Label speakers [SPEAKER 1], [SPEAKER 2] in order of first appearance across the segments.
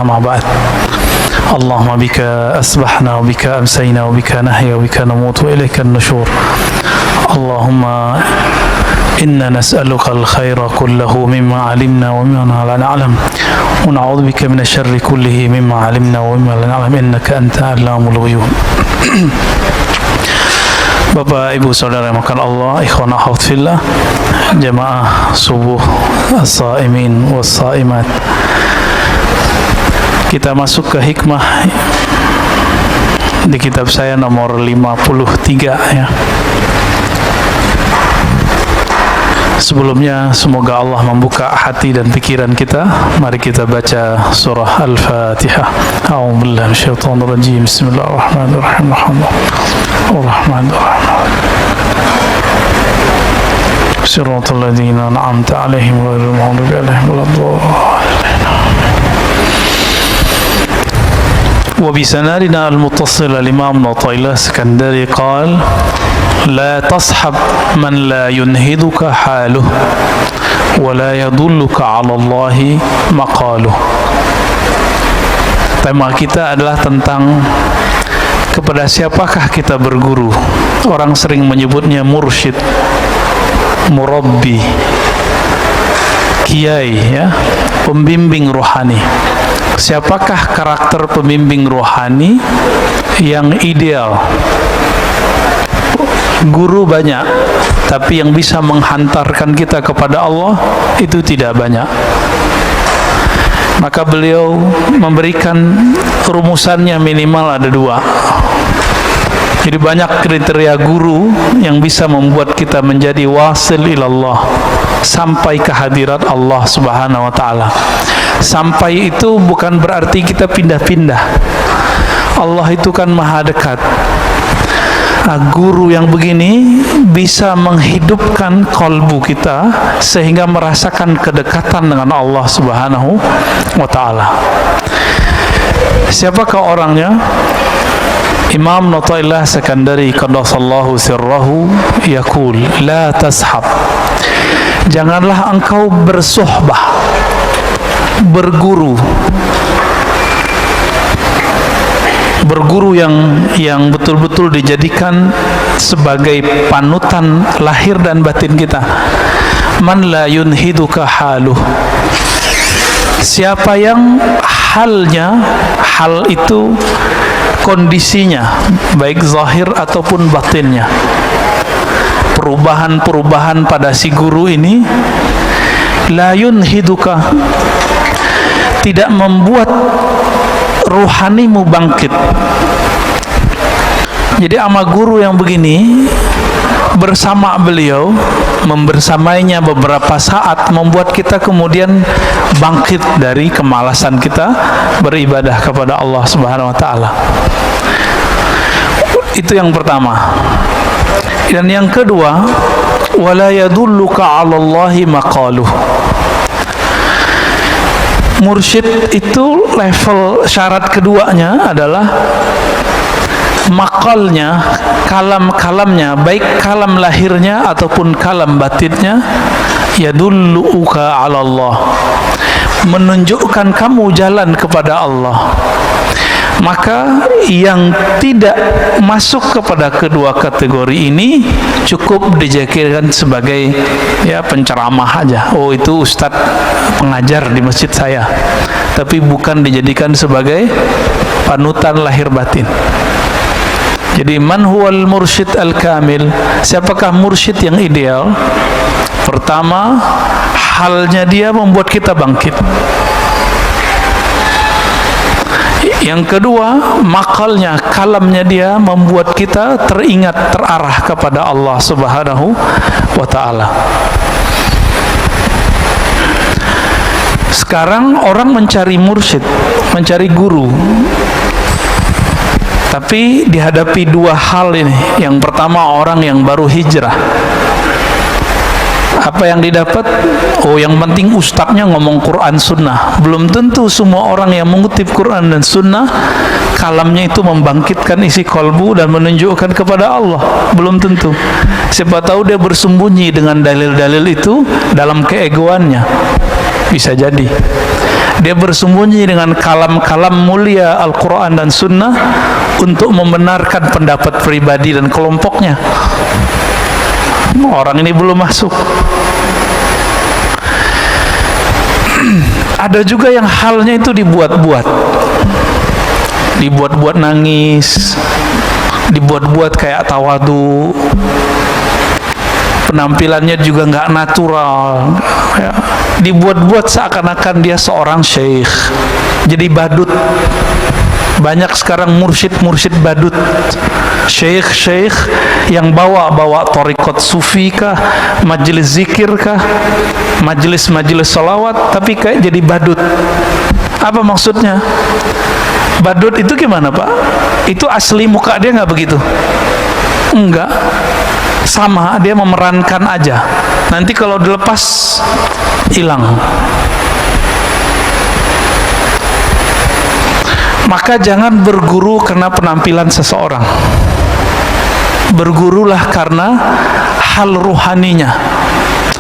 [SPEAKER 1] أما بعد اللهم بك أصبحنا وبك أمسينا وبك نحيا وبك نموت وإليك النشور اللهم إنا نسألك الخير كله مما علمنا ومما لا نعلم ونعوذ بك من الشر كله مما علمنا ومما لا نعلم إنك أنت علام الغيوب. Bapak, Ibu, Saudara yang makan Allah, ikhwan akhwat fillah, jamaah subuh as-saimin was-saimat. Kita masuk ke hikmah di kitab saya nomor 53 ya. Sebelumnya semoga Allah membuka hati dan pikiran kita. Mari kita baca surah Al-Fatihah. A'udzubillahi minasyaitonir rajim. Bismillahirrahmanirrahim. Ar-Rahmanir-Rahim. Siratal ladzina an'amta 'alaihim ghairil maghdubi 'alaihim waladdallin. وبسندنا المتصل الإمام عطية السكندري قال لا تصحب من لا ينهدك حاله ولا يدلك على الله مقاله. Tema kita adalah tentang kepada siapakah kita berguru. Orang sering menyebutnya mursyid, murabbi, kiai ya, pembimbing rohani. Siapakah karakter pembimbing rohani yang ideal? Guru banyak, tapi yang bisa menghantarkan kita kepada Allah itu tidak banyak. Maka beliau memberikan rumusannya minimal ada 2. Jadi banyak kriteria guru yang bisa membuat kita menjadi wasil ilallah, sampai ke hadirat Allah Subhanahu wa ta'ala. Sampai itu bukan berarti kita pindah-pindah. Allah itu kan maha dekat. Guru yang begini bisa menghidupkan kalbu kita sehingga merasakan kedekatan dengan Allah Subhanahu wa ta'ala. Siapakah orangnya? Imam Athaillah Sekandari qaddasallahu sirrahu yaqul la tashab. Janganlah engkau bersuhbah, berguru yang betul-betul dijadikan sebagai panutan lahir dan batin kita. Man la yunhiduka haluh. Siapa yang halnya, hal itu kondisinya, baik zahir ataupun batinnya, perubahan-perubahan pada si guru ini, la yunhiduka, tidak membuat ruhanimu bangkit. Jadi ama guru yang begini, bersama beliau, membersamainya beberapa saat, membuat kita kemudian bangkit dari kemalasan kita beribadah kepada Allah Subhanahu wa ta'ala. Itu yang pertama. Dan yang kedua, wala yadulluka 'alallahi maqaluh. Mursyid itu level syarat keduanya adalah makalnya, kalam-kalamnya, baik kalam lahirnya ataupun kalam batinnya, yadulluka 'ala Allah, menunjukkan kamu jalan kepada Allah. Maka yang tidak masuk kepada kedua kategori ini cukup dijadikan sebagai ya penceramah aja. Oh, itu ustadz pengajar di masjid saya, tapi bukan dijadikan sebagai panutan lahir batin. Jadi man huwal mursyid al-kamil? Siapakah mursyid yang ideal? Pertama, halnya dia membuat kita bangkit. Yang kedua, makalnya, kalamnya dia membuat kita teringat, terarah kepada Allah Subhanahu wa ta'ala. Sekarang orang mencari mursyid, mencari guru, tapi dihadapi 2 hal ini. Yang pertama, orang yang baru hijrah. Apa yang didapat? Oh, yang penting ustadznya ngomong Quran Sunnah. Belum tentu semua orang yang mengutip Quran dan Sunnah kalamnya itu membangkitkan isi kolbu dan menunjukkan kepada Allah. Belum tentu. Siapa tahu dia bersembunyi dengan dalil-dalil itu dalam keegoannya. Bisa jadi. Dia bersembunyi dengan kalam-kalam mulia Al-Quran dan Sunnah untuk membenarkan pendapat pribadi dan kelompoknya. Orang ini belum masuk. Ada juga yang halnya itu dibuat-buat, dibuat-buat nangis, dibuat-buat kayak tawadu, penampilannya juga nggak natural, ya. Dibuat-buat seakan-akan dia seorang syekh, jadi badut. Banyak sekarang mursyid badut, syekh yang bawa thariqat sufi kah, majelis zikir kah, majelis salawat, tapi kayak jadi badut. Apa maksudnya? Badut itu gimana, Pak? Itu asli muka dia nggak begitu? Enggak, sama, dia memerankan aja. Nanti kalau dilepas hilang. Maka jangan berguru karena penampilan seseorang. Bergurulah karena hal ruhaninya.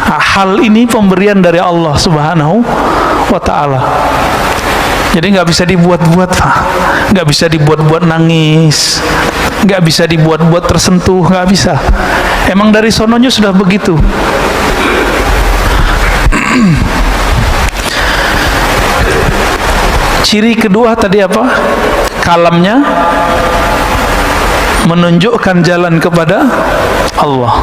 [SPEAKER 1] Hal ini pemberian dari Allah Subhanahu wa ta'ala. Jadi nggak bisa dibuat-buat, Pak. Nggak bisa dibuat-buat nangis, nggak bisa dibuat-buat tersentuh, nggak bisa. Emang dari sononya sudah begitu. Ciri kedua tadi apa? Kalamnya menunjukkan jalan kepada Allah.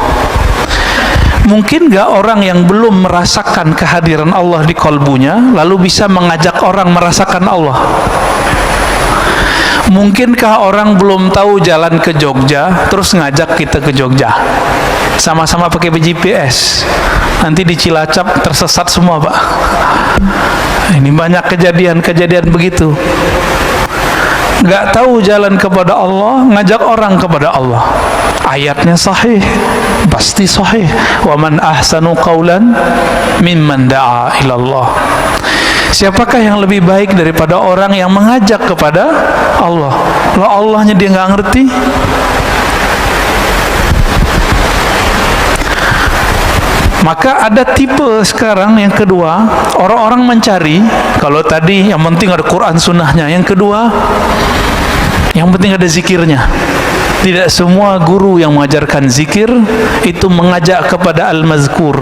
[SPEAKER 1] Mungkin gak orang yang belum merasakan kehadiran Allah di kalbunya lalu bisa mengajak orang merasakan Allah? Mungkinkah orang belum tahu jalan ke Jogja terus ngajak kita ke Jogja? Sama-sama pakai GPS, nanti di Cilacap tersesat semua, Pak. Ini banyak kejadian begitu. Gak tahu jalan kepada Allah, ngajak orang kepada Allah. Ayatnya sahih, pasti sahih. Wa man ahsanu qawlan mimman da'a ilallah. Siapakah yang lebih baik daripada orang yang mengajak kepada Allah? Kalau Allahnya dia nggak ngerti. Maka ada tipe sekarang yang kedua, orang-orang mencari, kalau tadi yang penting ada Quran sunnahnya, yang kedua yang penting ada zikirnya. Tidak semua guru yang mengajarkan zikir itu mengajak kepada al-mazkur.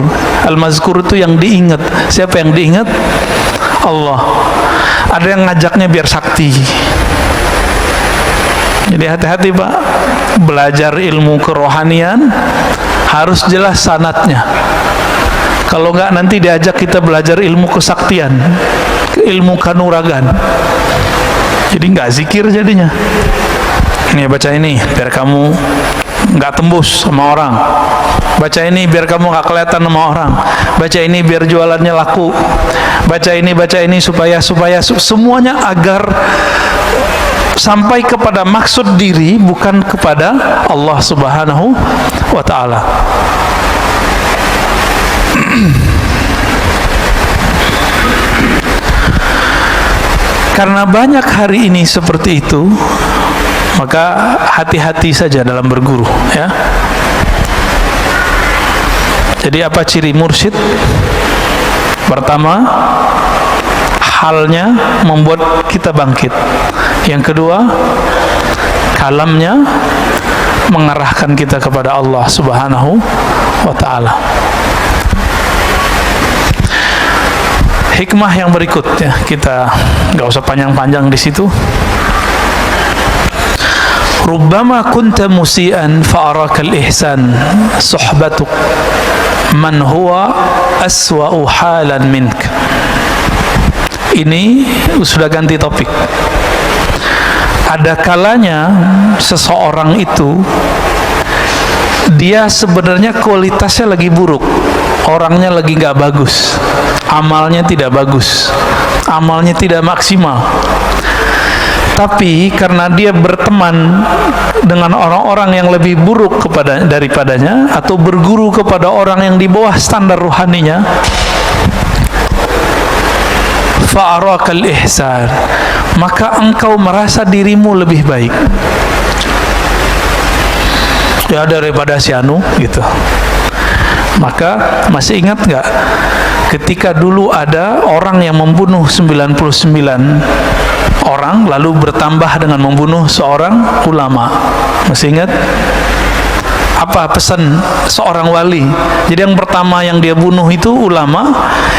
[SPEAKER 1] Al-mazkur itu yang diingat. Siapa yang diingat? Allah. Ada yang ngajaknya biar sakti. Jadi hati-hati, Pak. Belajar ilmu kerohanian harus jelas sanadnya. Kalau enggak nanti diajak kita belajar ilmu kesaktian, ilmu kanuragan. Jadi enggak zikir jadinya. Nih baca ini biar kamu enggak tembus sama orang. Baca ini biar kamu enggak kelihatan sama orang. Baca ini biar jualannya laku. Baca ini supaya semuanya agar sampai kepada maksud diri, bukan kepada Allah Subhanahu wa ta'ala. Karena banyak hari ini seperti itu, maka hati-hati saja dalam berguru, ya. Jadi apa ciri mursyid? Pertama, halnya membuat kita bangkit. Yang kedua, kalamnya mengarahkan kita kepada Allah Subhanahu wa ta'ala. Hikmah yang berikut, ya, kita nggak usah panjang-panjang di situ. Rubbama kunta musian fa'arakal ihsan suhbatuk man huwa aswa'u halan mink. Ini sudah ganti topik. Ada kalanya seseorang itu dia sebenarnya kualitasnya lagi buruk, orangnya lagi nggak bagus, amalnya tidak bagus, amalnya tidak maksimal. Tapi karena dia berteman dengan orang-orang yang lebih buruk daripadanya, atau berguru kepada orang yang di bawah standar ruhaninya, fa'arakal ihsan, maka engkau merasa dirimu lebih baik, ya, daripada si anu gitu. Maka masih ingat nggak ketika dulu ada orang yang membunuh 99 orang lalu bertambah dengan membunuh seorang ulama. Masih ingat apa pesan seorang wali? Jadi yang pertama yang dia bunuh itu ulama,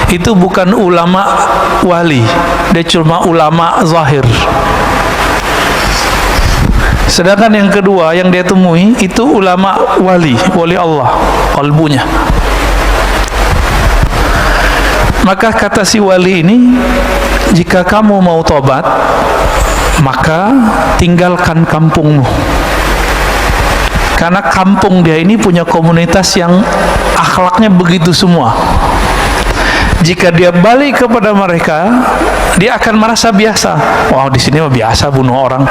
[SPEAKER 1] itu bukan ulama wali, dia cuma ulama zahir. Sedangkan yang kedua yang dia temui itu ulama wali Allah, kalbunya. Maka kata si wali ini, jika kamu mau tobat, maka tinggalkan kampungmu. Karena kampung dia ini punya komunitas yang akhlaknya begitu semua. Jika dia balik kepada mereka, dia akan merasa biasa. Wah, di sini mah biasa bunuh orang.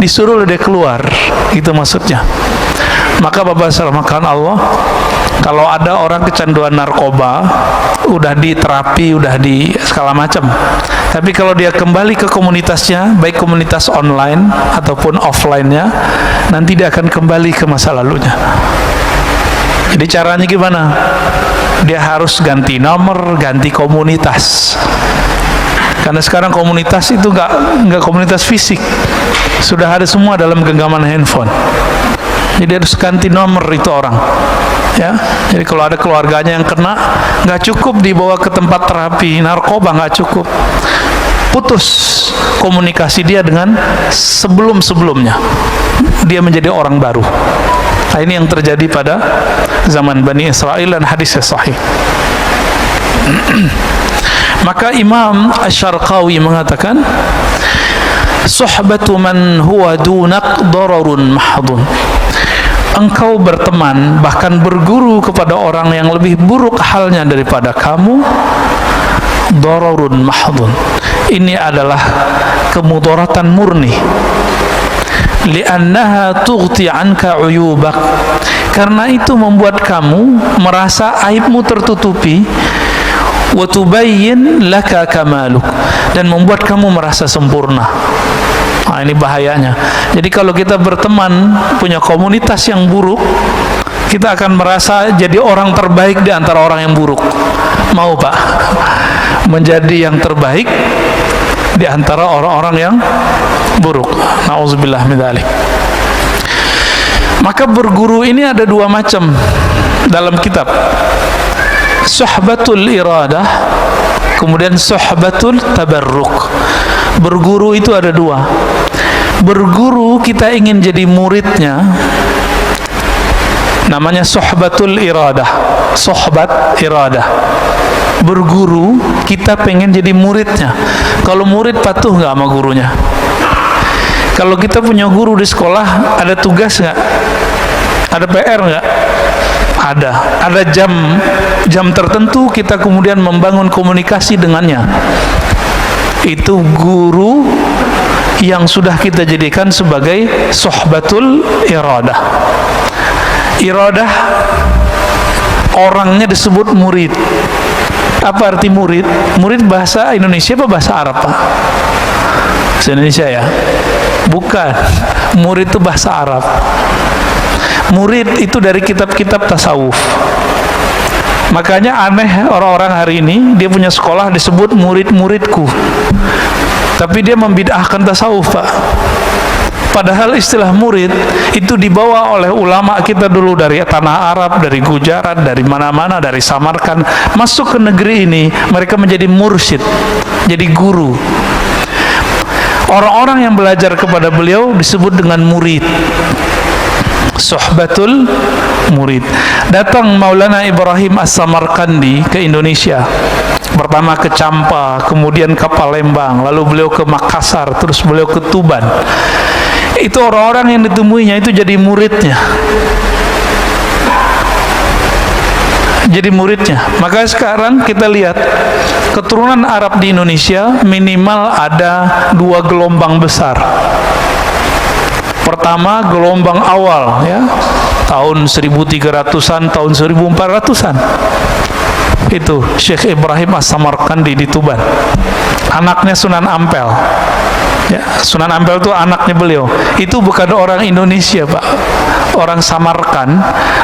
[SPEAKER 1] Disuruh dia keluar, itu maksudnya. Maka Bapak selamatkan Allah, kalau ada orang kecanduan narkoba, udah di terapi, udah di segala macam, tapi kalau dia kembali ke komunitasnya, baik komunitas online ataupun offline-nya, nanti dia akan kembali ke masa lalunya. Jadi caranya gimana? Dia harus ganti nomor, ganti komunitas. Karena sekarang komunitas itu nggak komunitas fisik, sudah ada semua dalam genggaman handphone. Jadi harus ganti nomor itu orang, ya. Jadi kalau ada keluarganya yang kena, nggak cukup dibawa ke tempat terapi narkoba, nggak cukup. Putus komunikasi dia dengan sebelum-sebelumnya, dia menjadi orang baru. Nah, ini yang terjadi pada zaman Bani Israel dan hadisnya sahih. Maka Imam Asy-Syarqawi mengatakan, suhbatu man huwa dunak dararun mahdun. Engkau berteman, bahkan berguru kepada orang yang lebih buruk halnya daripada kamu, dararun mahdun. Ini adalah kemudaratan murni. Li'annaha tughti anka uyubak. Karena itu membuat kamu merasa aibmu tertutupi, wa tubayyin laka kamaluk, dan membuat kamu merasa sempurna. Nah, ini bahayanya. Jadi kalau kita berteman, punya komunitas yang buruk, kita akan merasa jadi orang terbaik di antara orang yang buruk. Mau Pak? Menjadi yang terbaik di antara orang-orang yang buruk. Nauzubillah min dzalik. Maka berguru ini ada dua macam dalam kitab. Suhbatul iradah, kemudian suhbatul tabarruk. Berguru itu ada dua. Berguru kita ingin jadi muridnya, namanya suhbatul iradah, suhbat iradah. Berguru kita pengen jadi muridnya. Kalau murid patuh nggak sama gurunya? Kalau kita punya guru di sekolah, ada tugas nggak? Ada PR nggak? Ada jam tertentu kita kemudian membangun komunikasi dengannya. Itu guru yang sudah kita jadikan sebagai suhbatul iradah. Iradah orangnya disebut murid. Apa arti murid? Murid bahasa Indonesia apa bahasa Arab, Pak? Bahasa Indonesia ya? Bukan. Murid itu bahasa Arab. Murid itu dari kitab-kitab tasawuf. Makanya aneh orang-orang hari ini, dia punya sekolah disebut murid-muridku, tapi dia membid'ahkan tasawuf, Pak. Padahal istilah murid itu dibawa oleh ulama kita dulu dari tanah Arab, dari Gujarat, dari mana-mana, dari Samarkand, masuk ke negeri ini, mereka menjadi mursyid, jadi guru. Orang-orang yang belajar kepada beliau disebut dengan murid. Suhbatul murid. Datang Maulana Ibrahim As-Samarkandi ke Indonesia. Pertama ke Campa, kemudian ke Palembang, lalu beliau ke Makassar, terus beliau ke Tuban. Itu orang-orang yang ditemuinya itu jadi muridnya. Jadi muridnya. Maka sekarang kita lihat keturunan Arab di Indonesia minimal ada 2 gelombang besar. Pertama gelombang awal, ya, tahun 1300-an, tahun 1400-an. Itu Syekh Ibrahim As-Samarkandi di Tuban. Anaknya Sunan Ampel. Ya, Sunan Ampel itu anaknya beliau. Itu bukan orang Indonesia, Pak. orang Samarkand,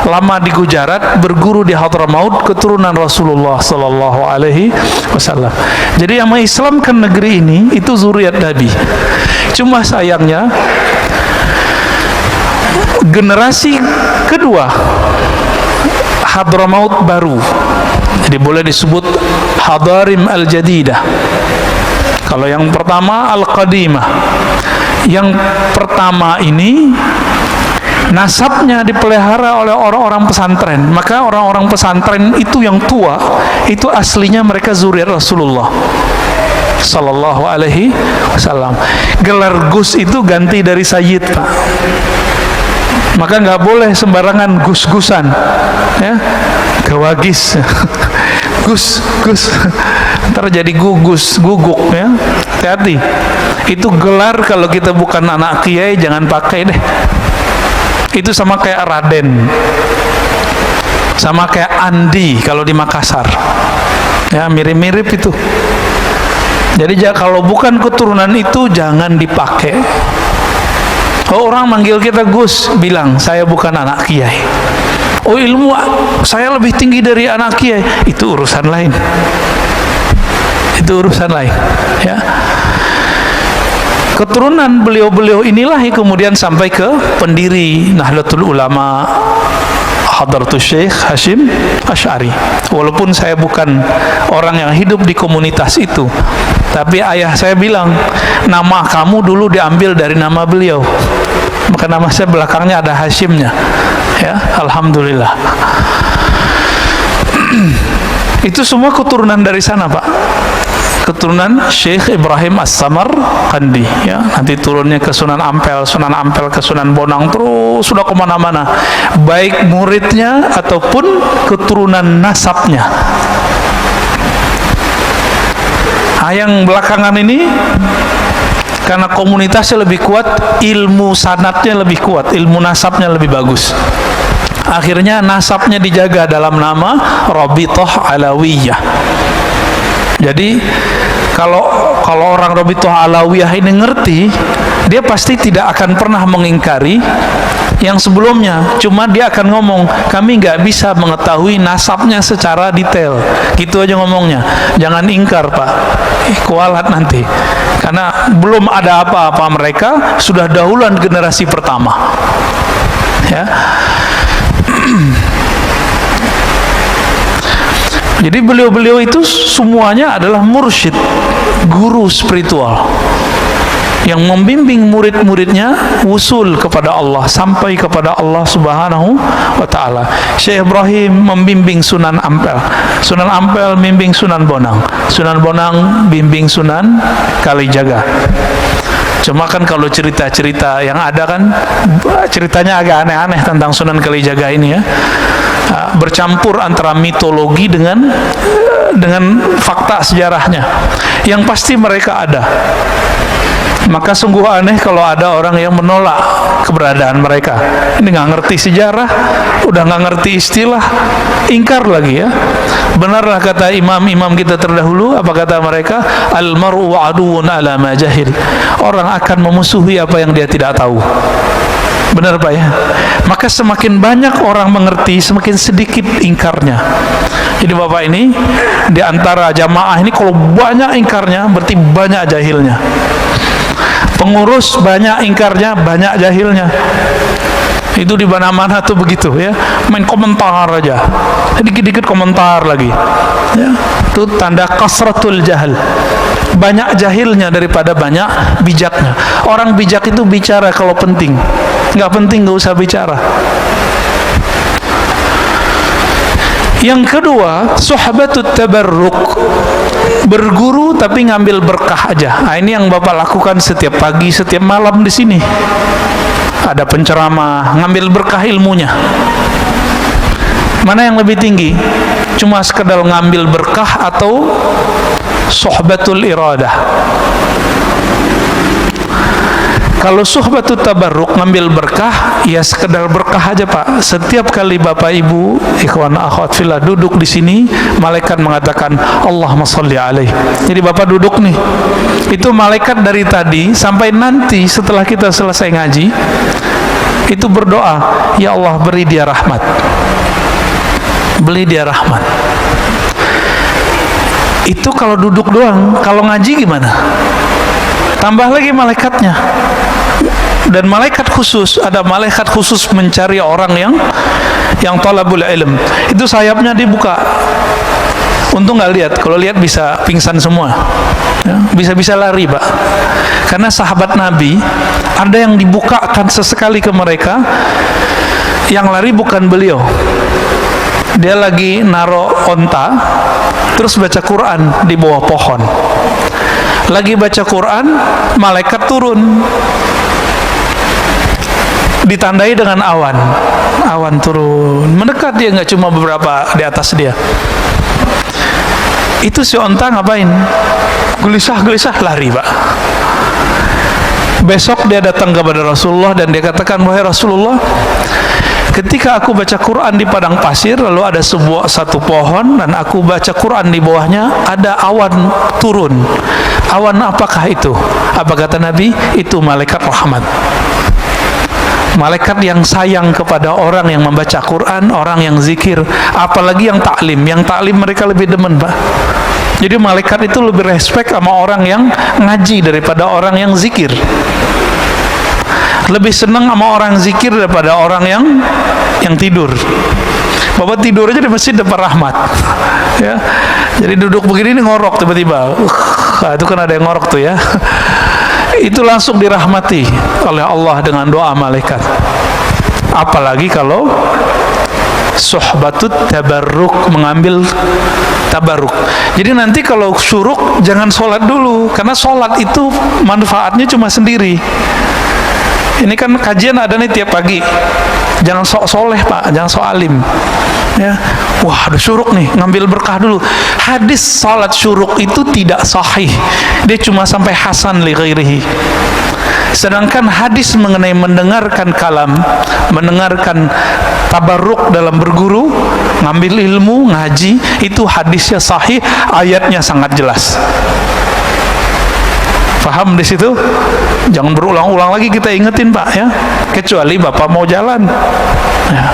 [SPEAKER 1] lama di Gujarat, berguru di Hadramaut, keturunan Rasulullah sallallahu alaihi wasallam. Jadi yang mengislamkan negeri ini itu zuriat Nabi. Cuma sayangnya generasi kedua Hadramaut baru, jadi boleh disebut Hadarim al-Jadidah. Kalau yang pertama Al-Qadimah. Yang pertama ini nasabnya dipelihara oleh orang-orang pesantren. Maka orang-orang pesantren itu yang tua, itu aslinya mereka zuriat Rasulullah sallallahu alaihi wasallam. Gelar Gus itu ganti dari Sayyid, Pak. Maka nggak boleh sembarangan gus-gusan, ya, gawagis. Gus, ntar jadi gugus, guguk, ya. Hati-hati. Itu gelar kalau kita bukan anak kiai jangan pakai deh. Itu sama kayak Raden, sama kayak Andi kalau di Makassar, ya, mirip-mirip itu. Jadi kalau bukan keturunan itu jangan dipakai. Oh, orang manggil kita Gus, bilang saya bukan anak kiai. Oh, ilmu saya lebih tinggi dari anak kiai, itu urusan lain. Itu urusan lain, ya. Keturunan beliau-beliau inilah yang kemudian sampai ke pendiri Nahdlatul Ulama Hadratus Syekh Hashim Asy'ari. Walaupun saya bukan orang yang hidup di komunitas itu, tapi ayah saya bilang, nama kamu dulu diambil dari nama beliau. Maka nama saya belakangnya ada Hashimnya, ya, alhamdulillah. Itu semua keturunan dari sana, Pak. Keturunan Syekh Ibrahim As-Samarkandi, ya. Nanti turunnya ke Sunan Ampel ke Sunan Bonang, terus sudah kemana-mana, baik muridnya ataupun keturunan nasabnya. Yang belakangan ini karena komunitasnya lebih kuat, ilmu sanadnya lebih kuat, ilmu nasabnya lebih bagus. Akhirnya nasabnya dijaga dalam nama Rabithah Alawiyah. Jadi kalau orang Rabithah Alawiyah ini ngerti, dia pasti tidak akan pernah mengingkari yang sebelumnya. Cuma dia akan ngomong, kami nggak bisa mengetahui nasabnya secara detail. Gitu aja ngomongnya. Jangan ingkar, Pak. Kualat nanti. Karena belum ada apa-apa, mereka sudah dahuluan generasi pertama. Ya. Jadi beliau-beliau itu semuanya adalah mursyid, guru spiritual yang membimbing murid-muridnya wusul kepada Allah, sampai kepada Allah Subhanahu wa ta'ala. Syekh Ibrahim membimbing Sunan Ampel, Sunan Ampel membimbing Sunan Bonang, Sunan Bonang bimbing Sunan Kalijaga. Cuma kan kalau cerita-cerita yang ada kan ceritanya agak aneh-aneh tentang Sunan Kalijaga ini, ya. Bercampur antara mitologi dengan fakta sejarahnya. Yang pasti mereka ada. Maka sungguh aneh kalau ada orang yang menolak keberadaan mereka. Ini nggak ngerti sejarah, udah nggak ngerti istilah, ingkar lagi, ya. Benarlah kata imam-imam kita terdahulu, apa kata mereka? Al-mar'u aduwwun ala ma jahil. Orang akan memusuhi apa yang dia tidak tahu. Benar, Pak, ya? Maka semakin banyak orang mengerti, semakin sedikit ingkarnya. Jadi Bapak ini, di antara jamaah ini kalau banyak ingkarnya, berarti banyak jahilnya. Pengurus banyak ingkarnya, banyak jahilnya. Itu di mana-mana tuh begitu, ya. Main komentar aja, dikit-dikit komentar lagi, ya. Itu tanda kasratul jahil. Banyak jahilnya daripada banyak bijaknya. Orang bijak itu bicara kalau penting, nggak penting nggak usah bicara. Yang kedua, suhbatut tabarruk, berguru tapi ngambil berkah aja. Nah, ini yang Bapak lakukan setiap pagi, setiap malam di sini. Ada penceramah, ngambil berkah ilmunya. Mana yang lebih tinggi? Cuma sekedar ngambil berkah atau suhbatul iradah? Kalau suhbatul tabarruk, ngambil berkah, ya sekedar berkah aja, Pak. Setiap kali Bapak Ibu, ikhwan akhwat fillah duduk di sini, malaikat mengatakan Allahumma sholli alaih. Jadi Bapak duduk nih, itu malaikat dari tadi sampai nanti setelah kita selesai ngaji, itu berdoa, ya Allah beri dia rahmat, beri dia rahmat. Itu kalau duduk doang. Kalau ngaji gimana? Tambah lagi malaikatnya. Dan malaikat khusus, ada malaikat khusus mencari orang yang talabul ilm. Itu sayapnya dibuka. Untung nggak lihat. Kalau lihat bisa pingsan semua. Ya, bisa-bisa lari, Pak. Karena sahabat Nabi ada yang dibukakan sesekali ke mereka, yang lari bukan beliau. Dia lagi naro onta, terus baca Quran di bawah pohon. Lagi baca Quran, malaikat turun, ditandai dengan awan. Awan turun, mendekat dia, nggak cuma beberapa di atas dia. Itu si onta ngapain? Gelisah-gelisah lari, Pak. Besok dia datang kepada Rasulullah dan dia katakan, wahai Rasulullah, ketika aku baca Quran di padang pasir, lalu ada satu pohon dan aku baca Quran di bawahnya, ada awan turun. Awan apakah itu? Apa kata Nabi? Itu malaikat rahmat. Malaikat yang sayang kepada orang yang membaca Quran, orang yang zikir, apalagi yang taklim. Yang taklim mereka lebih demen, Pak. Jadi malaikat itu lebih respect sama orang yang ngaji daripada orang yang zikir. Lebih senang sama orang zikir daripada orang yang tidur. Bapak tidur aja di masjid dapat rahmat. Ya. Jadi duduk begini ngorok tiba-tiba. Itu kan ada yang ngorok tuh ya. Itu langsung dirahmati oleh Allah dengan doa malaikat. Apalagi kalau suhbatut tabarruk, mengambil tabarruk. Jadi nanti kalau syuruk jangan sholat dulu, karena sholat itu manfaatnya cuma sendiri. Ini kan kajian ada nih tiap pagi. Jangan sok soleh, Pak, jangan sok alim. Ya, wah ada syuruk nih, ngambil berkah dulu. Hadis salat syuruk itu tidak sahih. Dia cuma sampai hasan li ghairihi. Sedangkan hadis mengenai mendengarkan kalam, mendengarkan tabarruk dalam berguru, ngambil ilmu, ngaji, itu hadisnya sahih, ayatnya sangat jelas. Paham di situ? Jangan berulang-ulang lagi kita ingetin, Pak, ya. Kecuali Bapak mau jalan. Ya.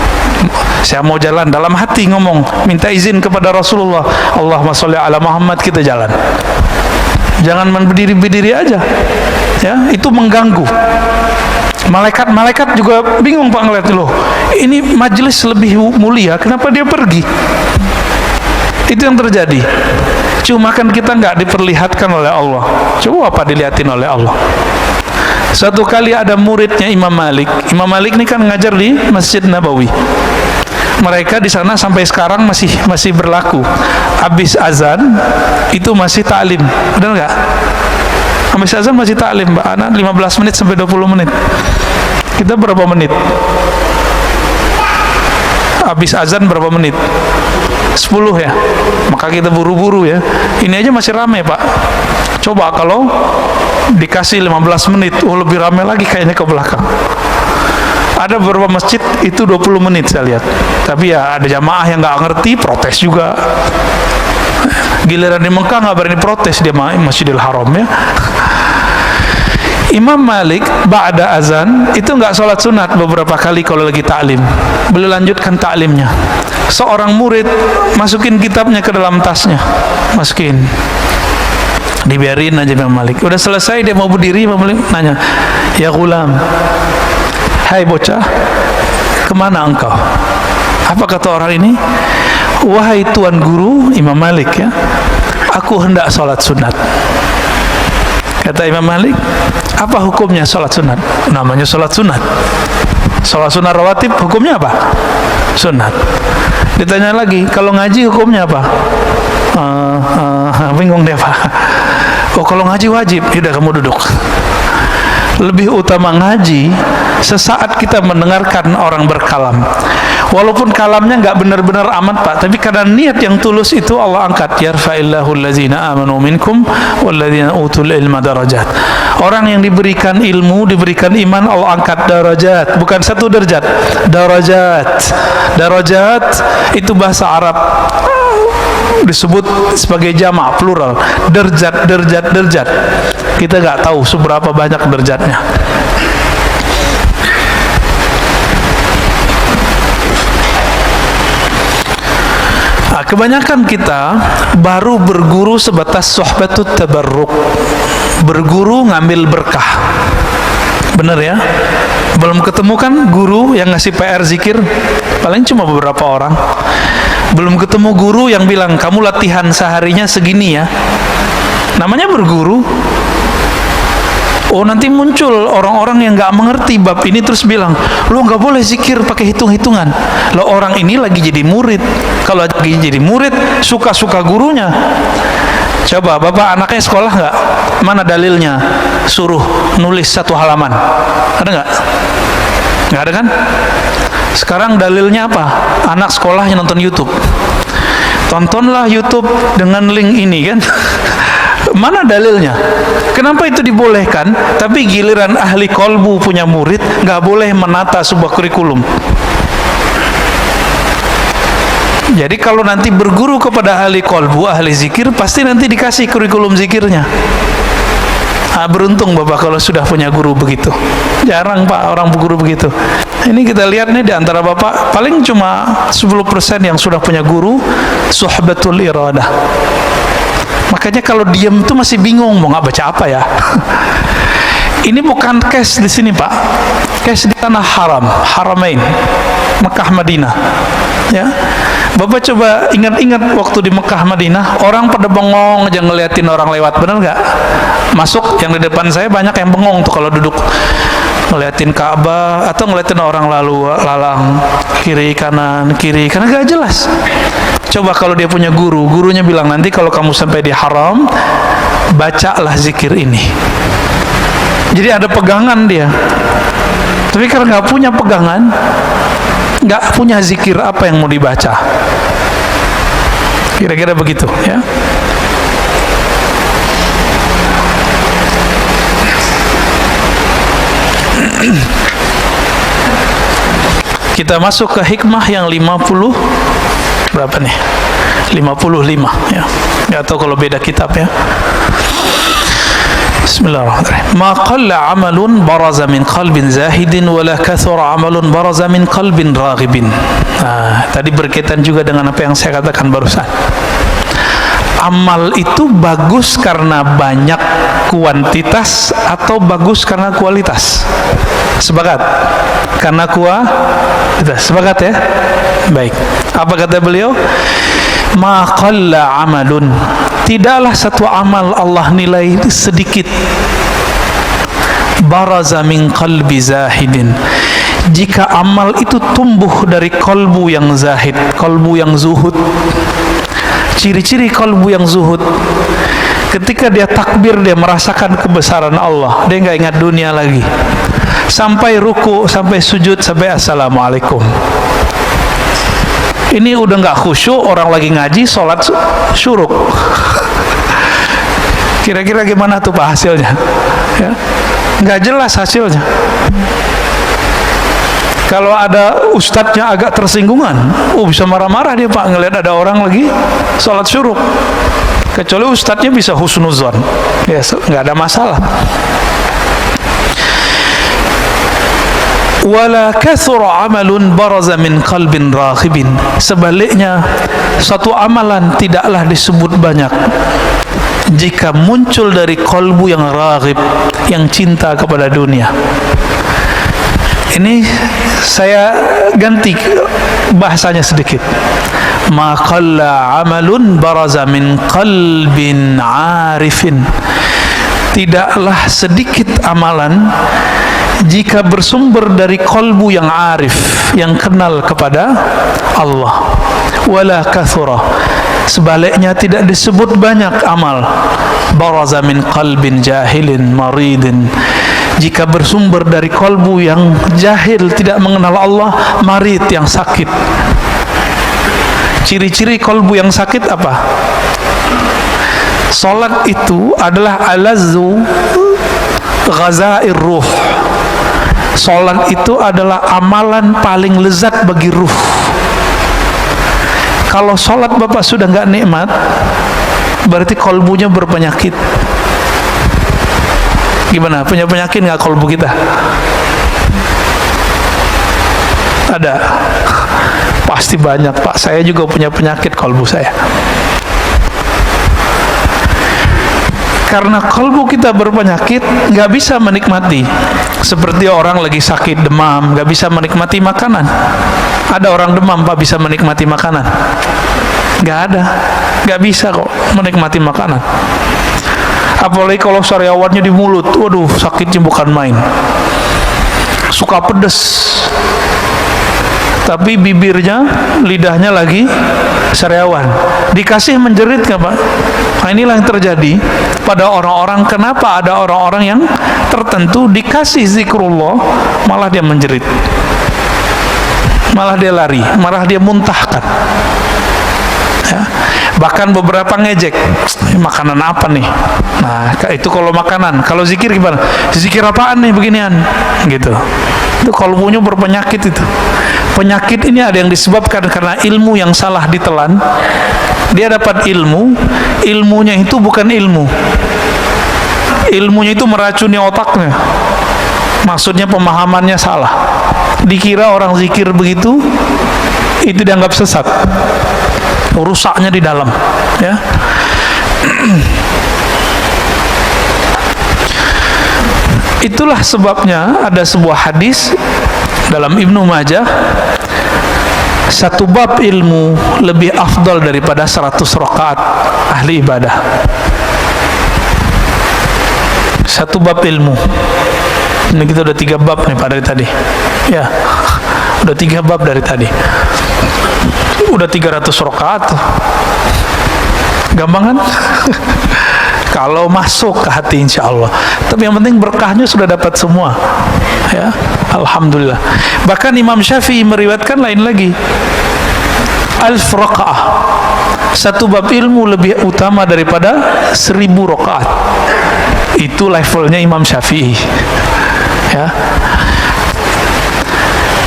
[SPEAKER 1] Saya mau jalan, dalam hati ngomong, minta izin kepada Rasulullah, Allahumma sholli ala Muhammad, kita jalan. Jangan berdiri-berdiri aja. Ya, itu mengganggu. Malaikat juga bingung, Pak, ngeliat, loh, ini majelis lebih mulia, kenapa dia pergi? Itu yang terjadi. Cuma kan kita nggak diperlihatkan oleh Allah. Coba apa dilihatin oleh Allah. Suatu kali ada muridnya Imam Malik. Imam Malik ini kan ngajar di Masjid Nabawi. Mereka di sana sampai sekarang masih berlaku. Habis azan itu masih taklim. Benar nggak? Habis azan masih taklim, Mbak Ana, 15 menit sampai 20 menit. Kita berapa menit? Habis azan berapa menit? 10 ya, maka kita buru-buru ya. Ini aja masih ramai, Pak. Coba kalau dikasih 15 menit, lebih ramai lagi kayaknya ke belakang. Ada beberapa masjid itu 20 menit saya lihat. Tapi ya ada jamaah yang nggak ngerti, protes juga. Giliran di Mekah nggak berani protes, dia Masjidil Haram ya. Imam Malik ba'da azan itu nggak sholat sunat beberapa kali kalau lagi taklim. Beliau lanjutkan taklimnya. Seorang murid masukin kitabnya ke dalam tasnya, masukin, dibiarin aja Imam Malik. Udah selesai dia mau berdiri, Imam Malik nanya, ya gulam, hai bocah, kemana engkau? Apa kata orang ini? Wahai tuan guru, Imam Malik ya, aku hendak sholat sunat. Kata Imam Malik, apa hukumnya sholat sunat? Namanya sholat sunat. Sholat sunat rawatib hukumnya apa? Sunat. Ditanya lagi, kalau ngaji hukumnya apa? Bingung dia, Pak. Oh, kalau ngaji wajib. Yaudah, kamu duduk. Lebih utama ngaji sesaat kita mendengarkan orang berkalam. Walaupun kalamnya nggak benar-benar amat, Pak, tapi karena niat yang tulus itu Allah angkat. Yarfa'illahu allazina amanu minkum wallazina utul ilma darajat. Orang yang diberikan ilmu, diberikan iman, Allah angkat darajat, bukan satu derajat, darajat. Darajat itu bahasa Arab disebut sebagai jamak plural, derjat, derjat, derjat. Kita nggak tahu seberapa banyak derjatnya. Kebanyakan kita baru berguru sebatas sohbatut tabarruk, berguru ngambil berkah. Bener ya? Belum ketemu kan guru yang ngasih PR zikir? Paling cuma beberapa orang. Belum ketemu guru yang bilang, kamu latihan seharinya segini ya. Namanya berguru. Oh, nanti muncul orang-orang yang nggak mengerti bab ini terus bilang, lo nggak boleh zikir pakai hitung-hitungan. Lo orang ini lagi jadi murid. Kalau lagi jadi murid, suka-suka gurunya. Coba, bapak anaknya sekolah nggak? Mana dalilnya? Suruh nulis 1 halaman. Ada nggak? Nggak ada kan? Sekarang dalilnya apa? Anak sekolah yang nonton YouTube. Tontonlah YouTube dengan link ini kan? Mana dalilnya? Kenapa itu dibolehkan? Tapi giliran ahli kolbu punya murid nggak boleh menata sebuah kurikulum. Jadi kalau nanti berguru kepada ahli kolbu, ahli zikir, pasti nanti dikasih kurikulum zikirnya. Beruntung bapak kalau sudah punya guru begitu. Jarang pak orang berguru begitu. Ini kita lihat nih di antara bapak paling cuma 10% yang sudah punya guru suhbatul iradah. Makanya kalau diam itu masih bingung mau nggak baca apa ya. Ini bukan case di sini pak, case di tanah haram, haramain, Mekah Madinah. Ya, bapak coba ingat-ingat waktu di Mekah Madinah, orang pada bengong aja ngeliatin orang lewat, bener nggak? Masuk yang di depan saya banyak yang bengong tuh kalau duduk ngeliatin Ka'bah atau ngeliatin orang lalu lalang kiri kanan karena gak jelas. Coba kalau dia punya guru, gurunya bilang nanti kalau kamu sampai di haram, bacalah zikir ini. Jadi ada pegangan dia. Tapi karena nggak punya pegangan, nggak punya zikir, apa yang mau dibaca? Kira-kira begitu, ya. Kita masuk ke hikmah yang 50 berapa nih? 55 ya. Nggak tahu kalau beda kitab ya. Bismillahirrahmanirrahim. Ma qalla 'amalun baraza min qalbin zahidin wala kathura 'amalun baraza min qalbin raghibin. Tadi berkaitan juga dengan apa yang saya katakan barusan. Amal itu bagus karena banyak kuantitas atau bagus karena kualitas? Sepakat? Karena kualitas. Sepakat ya? Baik. Apa kata beliau? Ma qalla amalun, tidaklah satu amal Allah nilai sedikit, baraza min qalbi zahidin, jika amal itu tumbuh dari kolbu yang zahid, kolbu yang zuhud. Ciri-ciri kolbu yang zuhud, ketika dia takbir dia merasakan kebesaran Allah, dia nggak ingat dunia lagi, sampai ruku, sampai sujud, sampai assalamualaikum. Ini udah nggak khusyuk, orang lagi ngaji, sholat syuruk. Kira-kira gimana tuh pak hasilnya? Ya, nggak jelas hasilnya. Kalau ada ustadznya agak tersinggungan, bisa marah-marah dia pak ngelihat ada orang lagi sholat syuruk. Kecuali ustadznya bisa husnuzon, ya nggak ada masalah. Wala kathura amalun baraza min qalbin raghibin, sebaliknya satu amalan tidaklah disebut banyak jika muncul dari kolbu yang raghib, yang cinta kepada dunia. Ini saya ganti bahasanya sedikit. Ma qalla amalun baraza min qalbin arifin, tidaklah sedikit amalan jika bersumber dari kolbu yang arif, yang kenal kepada Allah. Wala kathura, sebaliknya tidak disebut banyak amal, baraza min qalbin jahilin maridin, jika bersumber dari kolbu yang jahil, tidak mengenal Allah, marid, yang sakit. Ciri-ciri kolbu yang sakit apa? Salat itu adalah alazzu ghazair ruh. Salat itu adalah amalan paling lezat bagi ruh. Kalau salat bapak sudah nggak nikmat, berarti kolbunya berpenyakit. Gimana? Punya penyakit nggak kolbu kita? Ada. Pasti banyak, Pak. Saya juga punya penyakit kolbu saya. Karena kolbu kita berpenyakit, nggak bisa menikmati. Seperti orang lagi sakit demam, nggak bisa menikmati makanan. Ada orang demam, Pak, bisa menikmati makanan? Nggak ada, nggak bisa kok menikmati makanan. Apalagi kalau sariawannya di mulut, waduh, sakitnya bukan main. Suka pedes, tapi bibirnya, lidahnya lagi sariawan. Dikasih menjerit nggak, Pak? Nah, inilah yang terjadi pada orang-orang. Kenapa ada orang-orang yang tertentu dikasih zikrullah malah dia menjerit, malah dia lari, malah dia muntahkan, ya. Bahkan beberapa ngejek, makanan apa nih? Nah, itu kalau makanan. Kalau zikir gimana? Zikir apaan nih beginian? Gitu. Itu kalbunya berpenyakit itu. Penyakit ini ada yang disebabkan karena ilmu yang salah ditelan. Dia dapat ilmu, ilmunya itu bukan ilmu. Ilmunya itu meracuni otaknya. Maksudnya pemahamannya salah. Dikira orang zikir begitu, itu dianggap sesat. Rusaknya di dalam, ya. Itulah sebabnya ada sebuah hadis dalam Ibnu Majah, satu bab ilmu lebih afdal daripada 100 rakaat ahli ibadah. Satu bab ilmu. Ini kita udah 3 bab nih Pak dari tadi, ya. Udah 3 bab dari tadi. Udah 300 rakaat. Gampang kan? Kalau masuk ke hati, insya Allah. Tapi yang penting berkahnya sudah dapat semua, ya. Alhamdulillah. Bahkan Imam Syafi'i meriwayatkan lain lagi, 1000 rakaat. Satu bab ilmu lebih utama daripada 1000 rakaat. Itu levelnya Imam Syafi'i, ya.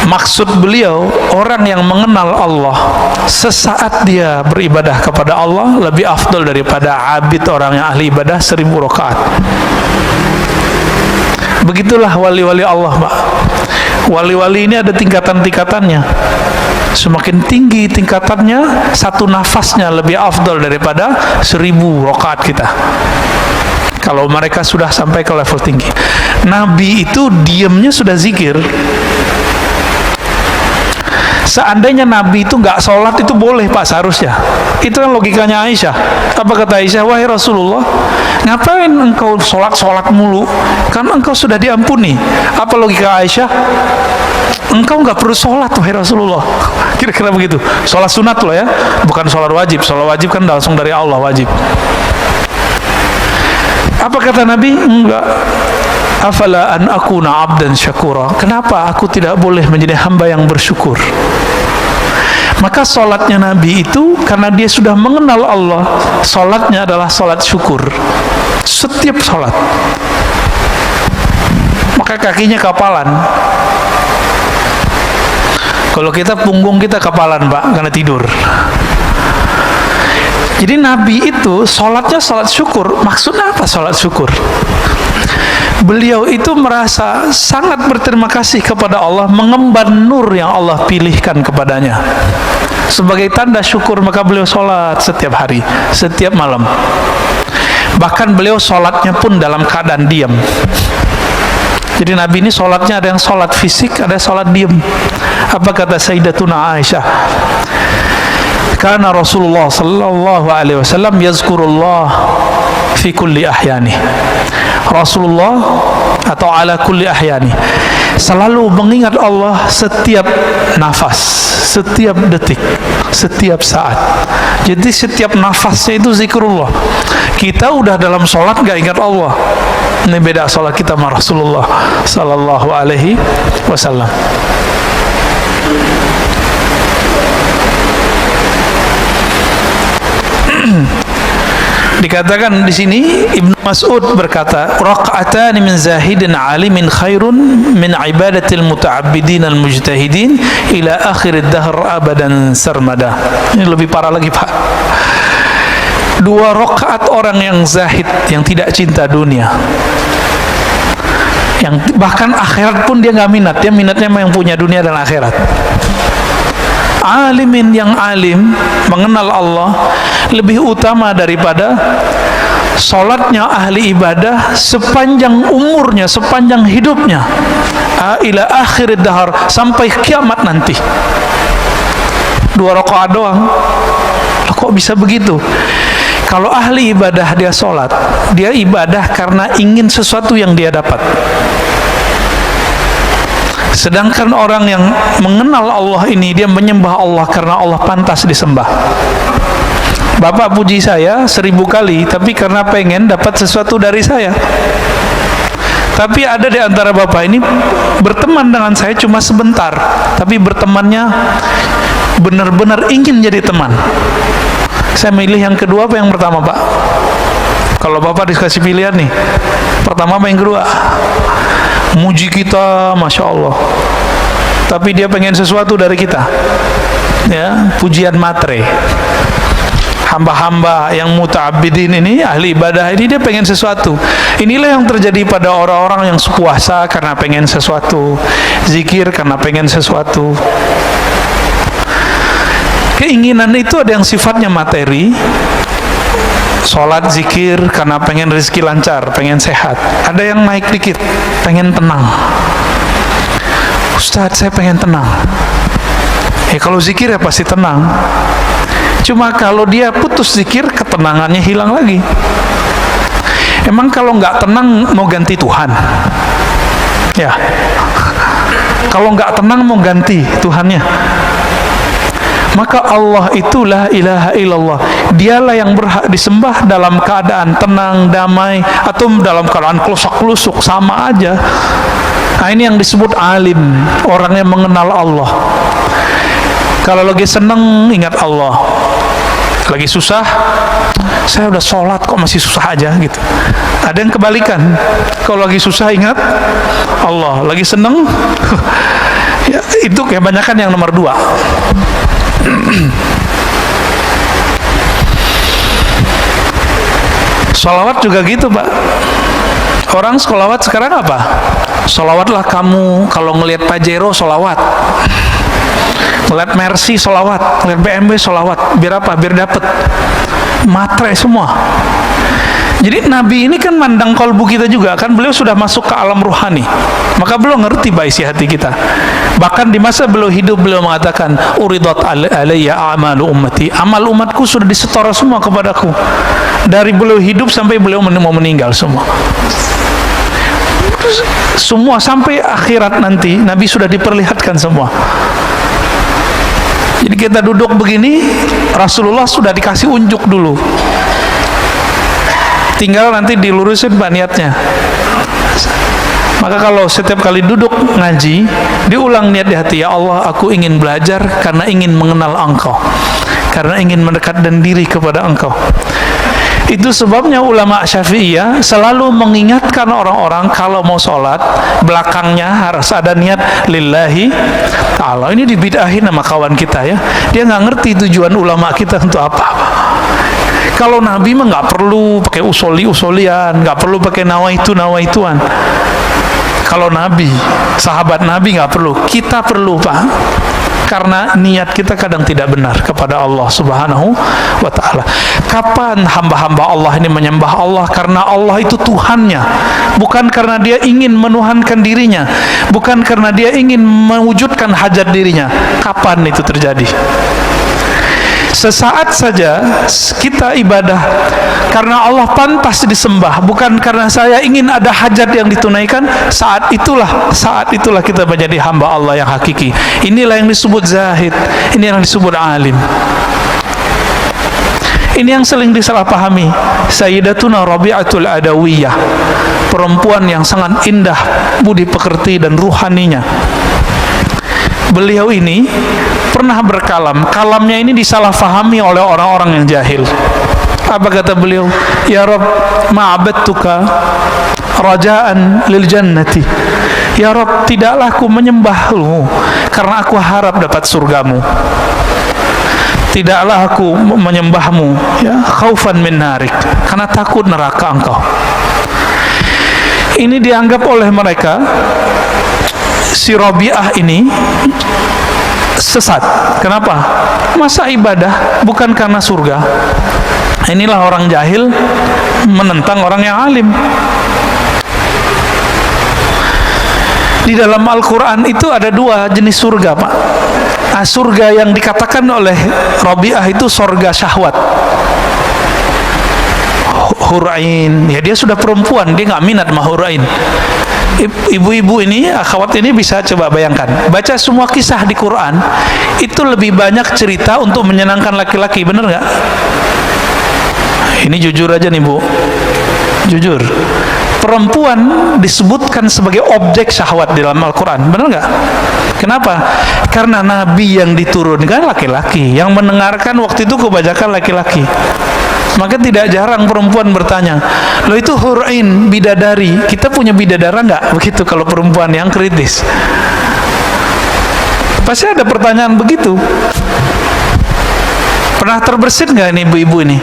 [SPEAKER 1] Maksud beliau, orang yang mengenal Allah sesaat dia beribadah kepada Allah lebih afdal daripada abid orang yang ahli ibadah 1000 rakaat. Begitulah wali-wali Allah, Pak. Wali-wali ini ada tingkatan-tingkatannya. Semakin tinggi tingkatannya, satu nafasnya lebih afdal daripada 1000 rakaat kita. Kalau mereka sudah sampai ke level tinggi. Nabi itu diamnya sudah zikir. Seandainya Nabi itu nggak sholat, itu boleh, Pak, seharusnya. Itu kan logikanya Aisyah. Apa kata Aisyah? Wahai Rasulullah, ngapain engkau sholat mulu? Kan engkau sudah diampuni. Apa logika Aisyah? Engkau nggak perlu sholat, wahai Rasulullah. Kira-kira begitu. Sholat sunat loh, ya, bukan sholat wajib. Sholat wajib kan langsung dari Allah, wajib. Apa kata Nabi? Enggak. Afala an akuna abdan syakura. Kenapa aku tidak boleh menjadi hamba yang bersyukur? Maka sholatnya Nabi itu karena dia sudah mengenal Allah, sholatnya adalah sholat syukur. Setiap sholat. Maka kakinya kapalan. Kalau kita punggung kita kapalan, Pak, karena tidur. Jadi Nabi itu sholatnya sholat syukur. Maksudnya apa sholat syukur? Beliau itu merasa sangat berterima kasih kepada Allah, mengemban nur yang Allah pilihkan kepadanya. Sebagai tanda syukur, maka beliau sholat setiap hari, setiap malam. Bahkan beliau sholatnya pun dalam keadaan diam. Jadi Nabi ini sholatnya ada yang sholat fisik, ada yang sholat diam. Apa kata Sayyidatuna Aisyah? Karena Rasulullah sallallahu alaihi wasallam yazkurullah fi kulli ahyani. Rasulullah atau ala kulli ahyani selalu mengingat Allah setiap nafas, setiap detik, setiap saat. Jadi setiap nafasnya itu zikrullah. Kita udah dalam sholat gak ingat Allah. Ini beda sholat kita sama Rasulullah sallallahu alaihi wasallam. Dikatakan di sini, Ibnu Mas'ud berkata, raq'atan min zahidin alimin khairun min ibadatil muta'abbidin al-mujtahidin ila akhir ad-dahr abadan sarmada. Ini lebih parah lagi, Pak. 2 rakaat orang yang zahid, yang tidak cinta dunia, yang bahkan akhirat pun dia nggak minat. Dia minatnya yang punya dunia dan akhirat. alimin yang alim mengenal Allah lebih utama daripada salatnya ahli ibadah sepanjang umurnya, sepanjang hidupnya, ila akhir dahar, sampai kiamat nanti. 2 rakaat doang. Kok bisa begitu? Kalau ahli ibadah dia sholat, dia ibadah karena ingin sesuatu yang dia dapat. Sedangkan orang yang mengenal Allah ini, dia menyembah Allah karena Allah pantas disembah. Bapak puji saya 1000 kali, tapi karena pengen dapat sesuatu dari saya. Tapi ada di antara bapak ini berteman dengan saya cuma sebentar, tapi bertemannya benar-benar ingin jadi teman. Saya milih yang kedua apa yang pertama, Pak? Kalau bapak dikasih pilihan nih, pertama apa yang kedua? Muji kita, Masya Allah, tapi dia pengen sesuatu dari kita, ya, pujian matre. Hamba-hamba yang muta'abbidin ini, ahli ibadah ini, dia pengen sesuatu. Inilah yang terjadi pada orang-orang yang puasa karena pengen sesuatu, zikir karena pengen sesuatu. Keinginan itu ada yang sifatnya materi, sholat, zikir karena pengen rezeki lancar, pengen sehat. Ada yang naik dikit, pengen tenang. Ustadz, saya pengen tenang. Kalau zikir ya pasti tenang. Cuma kalau dia putus zikir, ketenangannya hilang lagi. Emang kalau nggak tenang mau ganti Tuhan? Ya. Kalau nggak tenang mau ganti Tuhannya? Maka Allah itu la ilaha illallah. Dialah yang berhak disembah dalam keadaan tenang, damai, atau dalam keadaan kelusak-kelusuk, sama aja. Nah, ini yang disebut alim, orang yang mengenal Allah. Kalau lagi seneng ingat Allah, lagi susah, saya udah sholat kok masih susah aja gitu. Ada yang kebalikan, kalau lagi susah ingat Allah, lagi seneng ya, itu kebanyakan yang nomor 2. Sholawat juga gitu, Pak. Orang sholawat sekarang apa? Sholawatlah kamu, kalau ngelihat Pajero sholawat, ngelihat Mercy sholawat, ngelihat BMW sholawat. Biar apa? Biar dapet matre semua. Jadi Nabi ini kan mandang kolbu kita juga, kan beliau sudah masuk ke alam ruhani, maka beliau ngerti isi hati kita. Bahkan di masa beliau hidup, beliau mengatakan, uridat alayya a'malu ummati, amal umatku sudah disetor semua kepadaku. Dari beliau hidup sampai beliau mau meninggal, semua sampai akhirat nanti Nabi sudah diperlihatkan semua. Jadi kita duduk begini, Rasulullah sudah dikasih unjuk dulu, tinggal nanti dilurusin niatnya. Maka kalau setiap kali duduk ngaji, diulang niat di hati, ya Allah, aku ingin belajar karena ingin mengenal Engkau, karena ingin mendekatkan diri kepada Engkau. Itu sebabnya ulama Syafi'iyah selalu mengingatkan orang-orang kalau mau sholat, belakangnya harus ada niat lillahi ta'ala. Ini dibid'ahin sama kawan kita, ya. Dia nggak ngerti tujuan ulama kita untuk apa. Kalau Nabi mah nggak perlu pakai usoli-usolian, nggak perlu pakai nawaituan. Kalau Nabi, sahabat Nabi nggak perlu, kita perlu, Pak. Karena niat kita kadang tidak benar kepada Allah Subhanahu wa ta'ala. Kapan hamba-hamba Allah ini menyembah Allah karena Allah itu Tuhannya, bukan karena dia ingin menuhankan dirinya, bukan karena dia ingin mewujudkan hajat dirinya. Kapan itu terjadi? Sesaat saja kita ibadah karena Allah pantas disembah, bukan karena saya ingin ada hajat yang ditunaikan. Saat itulah kita menjadi hamba Allah yang hakiki. Inilah yang disebut zahid, ini yang disebut alim. Ini yang sering disalahpahami. Sayyidatuna Rabi'atul Adawiyah, perempuan yang sangat indah budi pekerti dan ruhaninya. Beliau ini pernah berkalam, kalamnya ini disalahfahami oleh orang-orang yang jahil. Apa kata beliau? Ya Rabb, ma'abadtuka raja'an lil jannati. Ya Rabb, tidaklah aku menyembahmu karena aku harap dapat surgamu. Tidaklah aku menyembahmu, ya, khaufan min narik, karena takut neraka engkau. Ini dianggap oleh mereka, si Rabi'ah ini sesat. Kenapa? Masa ibadah bukan karena surga? Inilah orang jahil menentang orang yang alim. Di dalam Al-Quran itu ada dua jenis surga, Pak. Surga yang dikatakan oleh Rabi'ah itu surga syahwat. Hurain, ya dia sudah perempuan, dia nggak minat sama hurain. Ibu-ibu ini, akhwat ini bisa coba bayangkan, baca semua kisah di Quran, itu lebih banyak cerita untuk menyenangkan laki-laki, bener nggak? Ini jujur aja nih Bu, jujur. Perempuan disebutkan sebagai objek syahwat di dalam Al-Quran, benar nggak? Kenapa? Karena Nabi yang diturunkan laki-laki, yang mendengarkan waktu itu kebanyakan laki-laki. Maka tidak jarang perempuan bertanya, loh itu hurain, bidadari, kita punya bidadara nggak? Begitu kalau perempuan yang kritis. Pasti ada pertanyaan begitu. Pernah terbersit nggak ini ibu-ibu ini?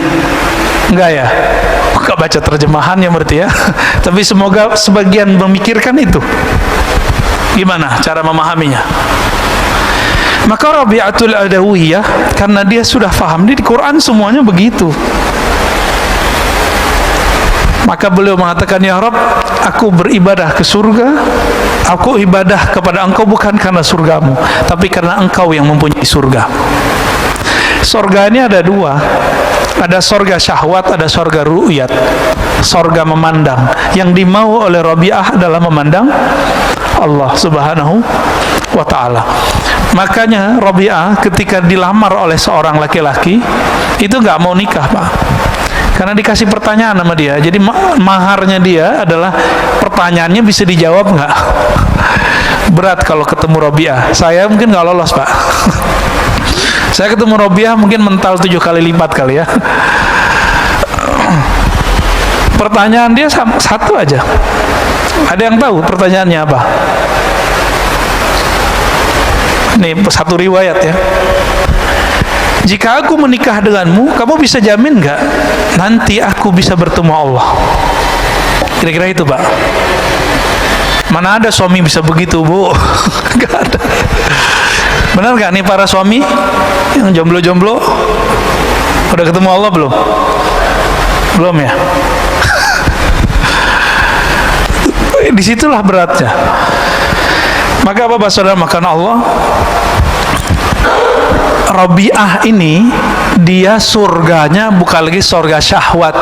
[SPEAKER 1] Enggak ya? Enggak baca terjemahannya berarti ya. Tapi semoga sebagian memikirkan itu. Gimana cara memahaminya? Maka Rabi'atul Adawiyah, karena dia sudah paham di Quran semuanya begitu, maka beliau mengatakan, ya Rabb, aku beribadah ke surga, aku ibadah kepada engkau bukan karena surgamu, tapi karena engkau yang mempunyai surga. Surga ini ada dua, ada surga syahwat, ada surga ru'yat, surga memandang. Yang dimau oleh Rabi'ah adalah memandang Allah subhanahu wa ta'ala. Makanya Rabi'ah ketika dilamar oleh seorang laki-laki itu nggak mau nikah, Pak, karena dikasih pertanyaan sama dia. Jadi maharnya dia adalah pertanyaannya bisa dijawab nggak. Berat kalau ketemu Rabi'ah. Saya mungkin nggak lolos, Pak. Saya ketemu Rabi'ah mungkin mental 7 kali lipat kali ya. Pertanyaan dia satu aja. Ada yang tahu pertanyaannya apa? Ini satu riwayat ya. Jika aku menikah denganmu, kamu bisa jamin nggak nanti aku bisa bertemu Allah? Kira-kira itu, Pak. Mana ada suami bisa begitu, Bu? Nggak ada. Benar nggak nih para suami yang jomblo-jomblo? Udah ketemu Allah belum? Belum ya? Disitulah beratnya. Maka apa saudara, makan Allah, Rabi'ah ini dia surganya bukan lagi surga syahwat,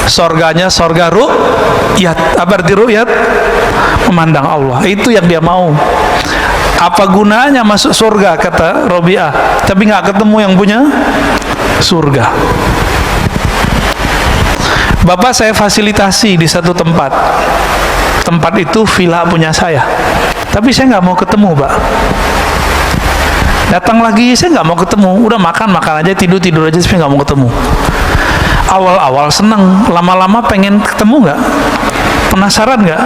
[SPEAKER 1] surganya surga ru'yat. Apa arti ru'yat? Memandang Allah. Itu yang dia mau. Apa gunanya masuk surga, kata Rabi'ah, tapi nggak ketemu yang punya surga. Bapak saya fasilitasi di satu tempat. Tempat itu villa punya saya, tapi saya nggak mau ketemu, Pak. Datang lagi, saya nggak mau ketemu. Udah makan aja, tidur aja, tapi nggak mau ketemu. Awal-awal senang, lama-lama pengen ketemu nggak? Penasaran nggak?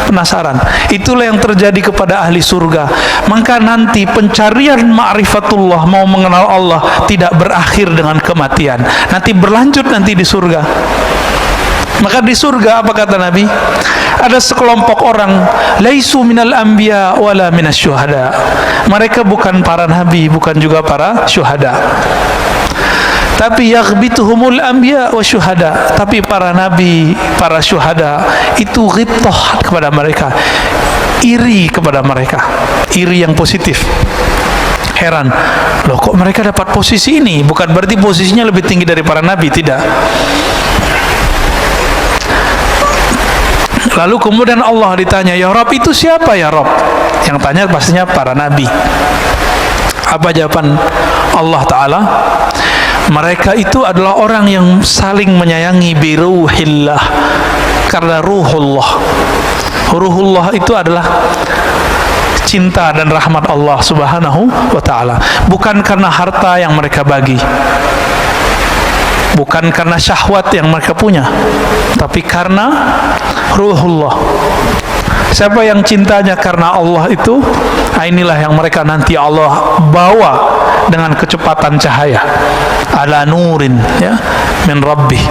[SPEAKER 1] Penasaran. Itulah yang terjadi kepada ahli surga. Maka nanti pencarian ma'rifatullah, mau mengenal Allah, tidak berakhir dengan kematian. Nanti berlanjut nanti di surga. Maka di surga apa kata Nabi? Ada sekelompok orang, laisu minal anbiya wala minas syuhada. Mereka bukan para nabi, bukan juga para syuhada. Tapi yaghbituhumul anbiya wa syuhada. Tapi para nabi, para syuhada itu ghibtah kepada mereka, iri kepada mereka, iri yang positif. Heran, loh kok mereka dapat posisi ini? Bukan berarti posisinya lebih tinggi dari para nabi, tidak. Lalu kemudian Allah ditanya, ya Rabb, itu siapa ya Rabb? Yang tanya pastinya para nabi. Apa jawaban Allah Ta'ala? Mereka itu adalah orang yang saling menyayangi biruhillah, karena ruhullah. Ruhullah itu adalah cinta dan rahmat Allah Subhanahu wa Ta'ala. Bukan karena harta yang mereka bagi, bukan karena syahwat yang mereka punya, tapi karena ruhullah. Siapa yang cintanya karena Allah itu, inilah yang mereka nanti Allah bawa dengan kecepatan cahaya, ala nurin ya min rabbih.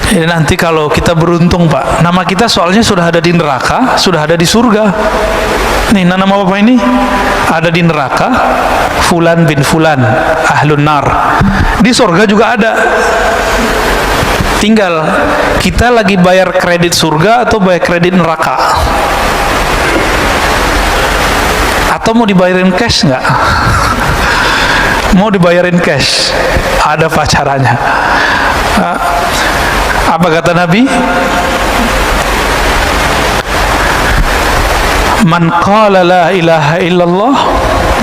[SPEAKER 1] Jadi nanti kalau kita beruntung Pak, nama kita soalnya sudah ada di neraka, sudah ada di surga. Nih nama Bapak ini ada di neraka, Fulan bin Fulan, Ahlun Nar. Di surga juga ada. Tinggal kita lagi bayar kredit surga atau bayar kredit neraka. Atau mau dibayarin cash nggak? Mau dibayarin cash? Ada pacarannya. Apa kata Nabi? Man qala la ilaha illallah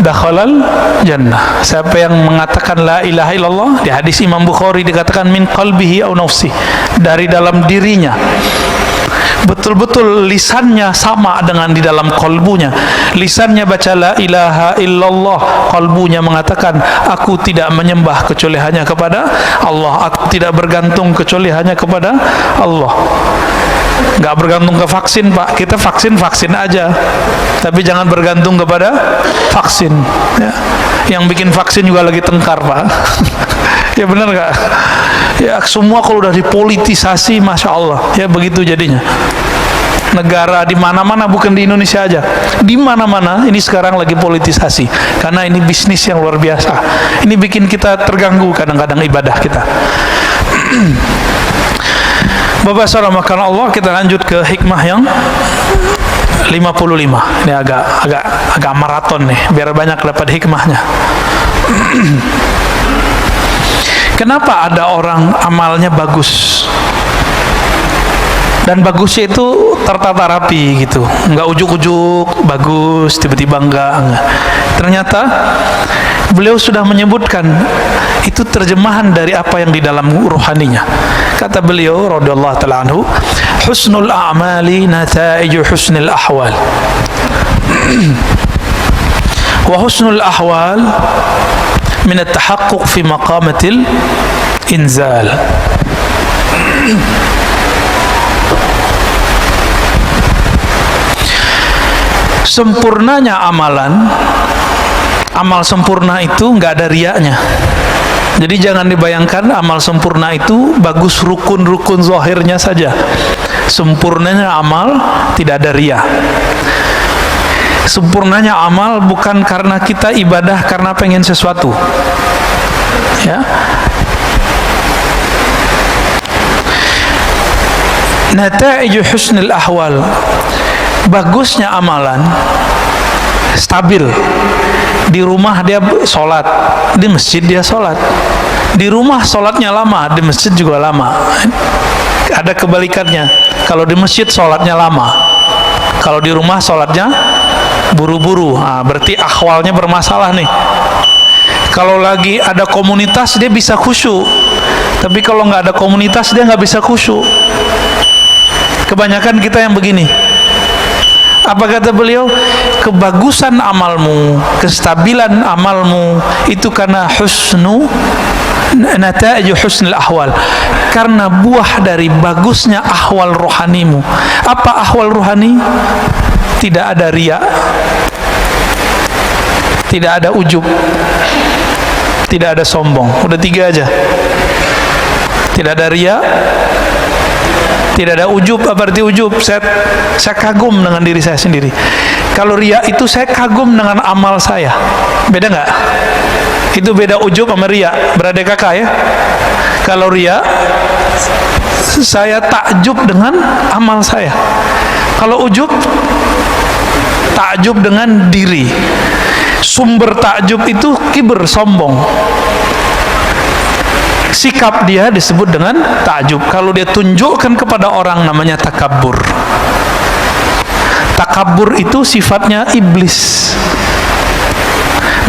[SPEAKER 1] dakhalal jannah. Siapa yang mengatakan la ilaha illallah, di hadis Imam Bukhari dikatakan min qalbihi au nafsi, dari dalam dirinya, betul-betul lisannya sama dengan di dalam kalbunya. Lisannya baca la ilaha illallah, kalbunya mengatakan aku tidak menyembah kecuali hanya kepada Allah, aku tidak bergantung kecuali hanya kepada Allah. Nggak bergantung ke vaksin Pak, kita vaksin aja, tapi jangan bergantung kepada vaksin ya. Yang bikin vaksin juga lagi tengkar Pak. Ya benar nggak? Ya semua kalau udah dipolitisasi, masya Allah ya begitu jadinya. Negara di mana-mana, bukan di Indonesia aja, di mana-mana ini sekarang lagi politisasi, karena ini bisnis yang luar biasa. Ini bikin kita terganggu kadang-kadang ibadah kita. Bapak saudara makan Allah, kita lanjut ke hikmah yang 55. Ini agak maraton nih, biar banyak dapat hikmahnya. Kenapa ada orang amalnya bagus? Dan bagusnya itu tertata rapi gitu, nggak ujuk-ujuk bagus tiba-tiba enggak. Ternyata beliau sudah menyebutkan itu terjemahan dari apa yang di dalam ruhaninya. Kata beliau radhiyallahu ta'ala anhu, husnul a'mali nataiju husnil ahwal wa husnul ahwal min at-tahaqquq fi maqamatil inzal. Sempurnanya amalan, amal sempurna itu nggak ada riaknya. Jadi jangan dibayangkan amal sempurna itu bagus rukun-rukun zahirnya saja. Sempurnanya amal tidak ada riya. Sempurnanya amal bukan karena kita ibadah karena pengen sesuatu ya. Nataiju husnil ahwal, bagusnya amalan stabil. Di rumah dia sholat, di masjid dia sholat. Di rumah sholatnya lama, di masjid juga lama. Ada kebalikannya, kalau di masjid sholatnya lama, kalau di rumah sholatnya buru-buru. Berarti akhwalnya bermasalah nih. Kalau lagi ada komunitas dia bisa khusyuk, tapi kalau nggak ada komunitas dia nggak bisa khusyuk. Kebanyakan kita yang begini. Apa kata beliau? Kebagusan amalmu, kestabilan amalmu itu karena nataiju husnul ahwal, karena buah dari bagusnya ahwal rohanimu. Apa ahwal rohani? Tidak ada riya, tidak ada ujub, tidak ada sombong. Udah 3 aja. Tidak ada riya, tidak ada ujub. Apa arti ujub? Saya kagum dengan diri saya sendiri. Kalau riya itu saya kagum dengan amal saya. Beda nggak? Itu beda ujub sama riya. Beradik kakak ya. Kalau riya, saya takjub dengan amal saya. Kalau ujub, takjub dengan diri. Sumber takjub itu kibr, sombong. Sikap dia disebut dengan takjub. Kalau dia tunjukkan kepada orang namanya takabbur. Takabbur itu sifatnya iblis.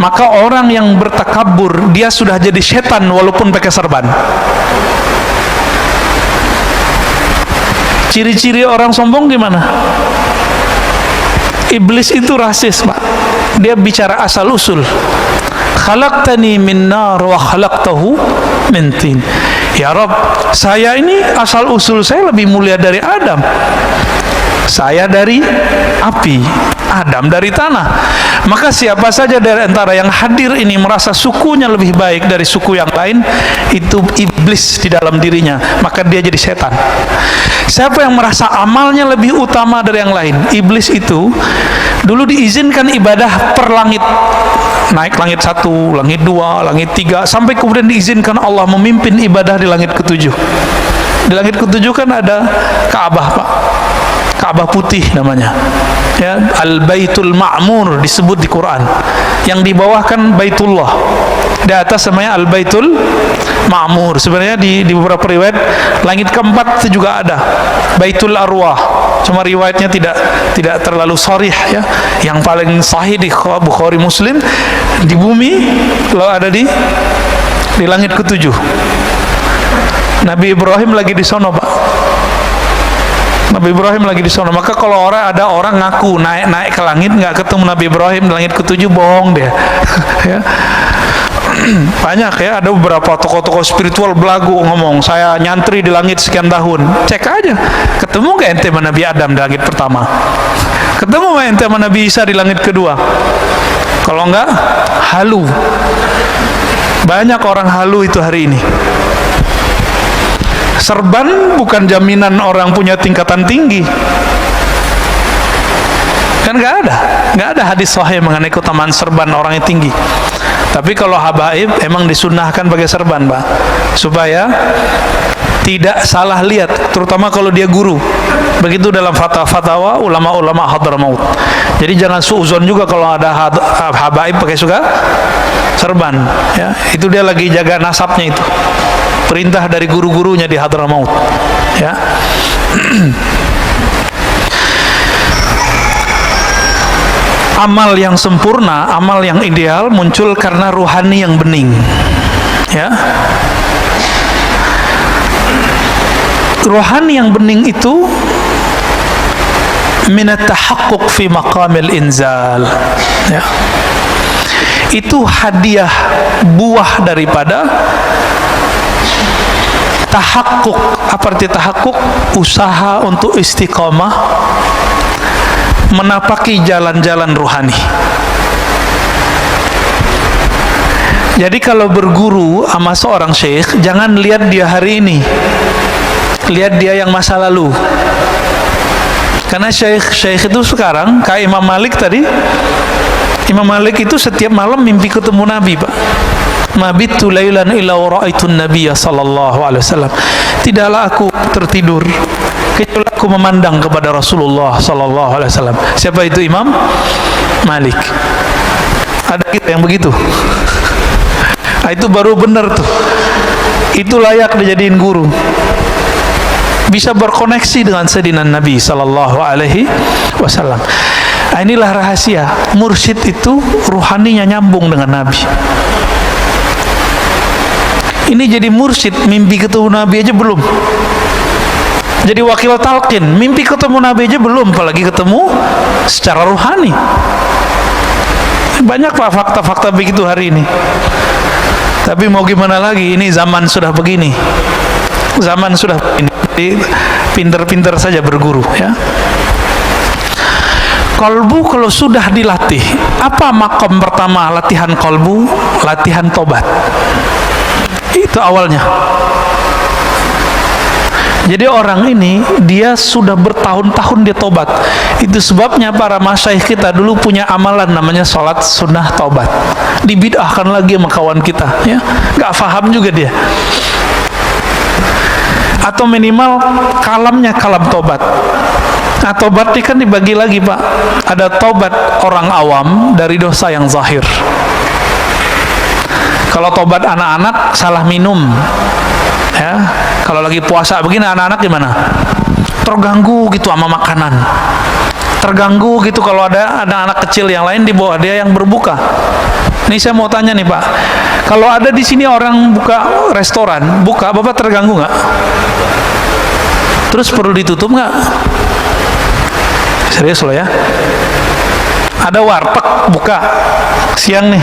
[SPEAKER 1] Maka orang yang bertakabbur dia sudah jadi setan walaupun pakai serban. Ciri-ciri orang sombong gimana? Iblis itu rasis, Pak. Dia bicara asal usul. Khalaqtani min nar wa khalaqtahu min tin. Ya Rabb, saya ini asal usul saya lebih mulia dari Adam. Saya dari api, Adam dari tanah. Maka siapa saja dari antara yang hadir ini merasa sukunya lebih baik dari suku yang lain, itu iblis di dalam dirinya, maka dia jadi setan. Siapa yang merasa amalnya lebih utama dari yang lain, iblis itu dulu diizinkan ibadah per langit, naik langit 1, langit 2, langit 3, sampai kemudian diizinkan Allah memimpin ibadah di langit ke-7. Di langit ke-7 kan ada Ka'bah, Pak. Ka'bah putih namanya, ya, Al-Baitul Ma'mur disebut di Quran. Yang di bawah kan Baitullah, di atas namanya Al-Baitul Ma'mur. Sebenarnya di beberapa riwayat langit keempat itu juga ada Baitul Arwah, cuma riwayatnya tidak terlalu sharih, ya. Yang paling sahih di Bukhari Muslim, di bumi kalau ada di langit ke-7. Nabi Ibrahim lagi di sono, Pak. Nabi Ibrahim lagi di sana. Maka kalau ada orang ngaku naik ke langit, nggak ketemu Nabi Ibrahim di langit ke-7, bohong dia. Ya. Banyak, ya, ada beberapa tokoh-tokoh spiritual belagu ngomong, saya nyantri di langit sekian tahun. Cek aja, ketemu nggak ente sama Nabi Adam di langit pertama? Ketemu nggak ente sama Nabi Isa di langit kedua? Kalau nggak, halu. Banyak orang halu itu hari ini. Serban bukan jaminan orang punya tingkatan tinggi. Kan nggak ada hadis sahih mengenai keutamaan serban orang yang tinggi. Tapi kalau habaib emang disunnahkan pakai serban, Pak, supaya tidak salah lihat, terutama kalau dia guru. Begitu dalam fatwa ulama-ulama Hadramaut. Jadi jangan suuzon juga kalau ada habaib pakai serban, ya. Itu dia lagi jaga nasabnya itu. Perintah dari guru-gurunya di Hadramaut, ya. Amal yang sempurna, amal yang ideal muncul karena ruhani yang bening, ya. Ruhani yang bening itu minat tahaqquq fi maqamil inzal, ya. Itu hadiah, buah daripada tahakkuk. Apa arti tahakkuk? Usaha untuk istiqomah menapaki jalan-jalan ruhani. Jadi kalau berguru sama seorang syekh, jangan lihat dia hari ini, lihat dia yang masa lalu. Karena syekh itu sekarang kayak Imam Malik tadi. Imam Malik itu setiap malam mimpi ketemu Nabi, Pak. Mabitu lailan illa ra'aitun nabiyya sallallahu alaihi wasallam. Tidaklah aku tertidur kecuali aku memandang kepada Rasulullah sallallahu alaihi wasallam. Siapa itu? Imam Malik. Ada kita yang begitu. Itu baru benar tuh. Itu layak dijadiin guru. Bisa berkoneksi dengan Sayyidina Nabi sallallahu alaihi wasallam. Inilah rahasia. Mursyid itu ruhaninya nyambung dengan Nabi. Ini jadi mursyid, mimpi ketemu Nabi aja belum. Jadi wakil talqin, mimpi ketemu Nabi aja belum, apalagi ketemu secara ruhani. Banyak, Pak, fakta-fakta begitu hari ini. Tapi mau gimana lagi, ini zaman sudah begini. Zaman sudah begini. Jadi pinter-pinter saja berguru, ya. Kolbu kalau sudah dilatih, apa makom pertama latihan kolbu? Latihan tobat. Itu awalnya. Jadi orang ini dia sudah bertahun-tahun dia tobat. Itu sebabnya para masyayikh kita dulu punya amalan namanya sholat sunnah tobat. Dibid'ahkan lagi sama kawan kita, ya. Gak paham juga dia. Atau minimal kalamnya kalam tobat. Nah, tobat ini kan dibagi lagi, Pak. Ada tobat orang awam dari dosa yang zahir. Kalau tobat anak-anak salah minum, ya. Kalau lagi puasa begini anak-anak gimana? Terganggu gitu sama makanan. Terganggu gitu kalau ada anak-anak kecil yang lain di bawah dia yang berbuka. Ini saya mau tanya nih, Pak. Kalau ada di sini orang buka restoran, Bapak terganggu nggak? Terus perlu ditutup nggak? Serius loh, ya. Ada warteg buka siang nih.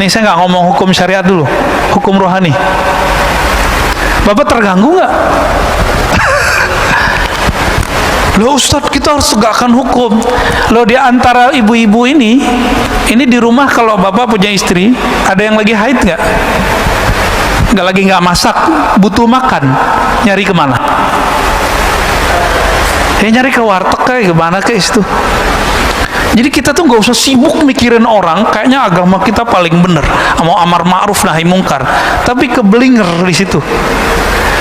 [SPEAKER 1] Nih saya nggak ngomong hukum syariat dulu, hukum rohani. Bapak terganggu nggak? Loh Ustadz, kita harus tegakkan hukum. Loh, di antara ibu-ibu ini di rumah kalau bapak punya istri, ada yang lagi haid nggak? Nggak masak, butuh makan, nyari kemana? Nyari ke warteg kayak gimana kayak itu. Jadi kita tuh nggak usah sibuk mikirin orang, kayaknya agama kita paling bener, mau amar ma'ruf nahi mungkar, tapi kebelinger di situ.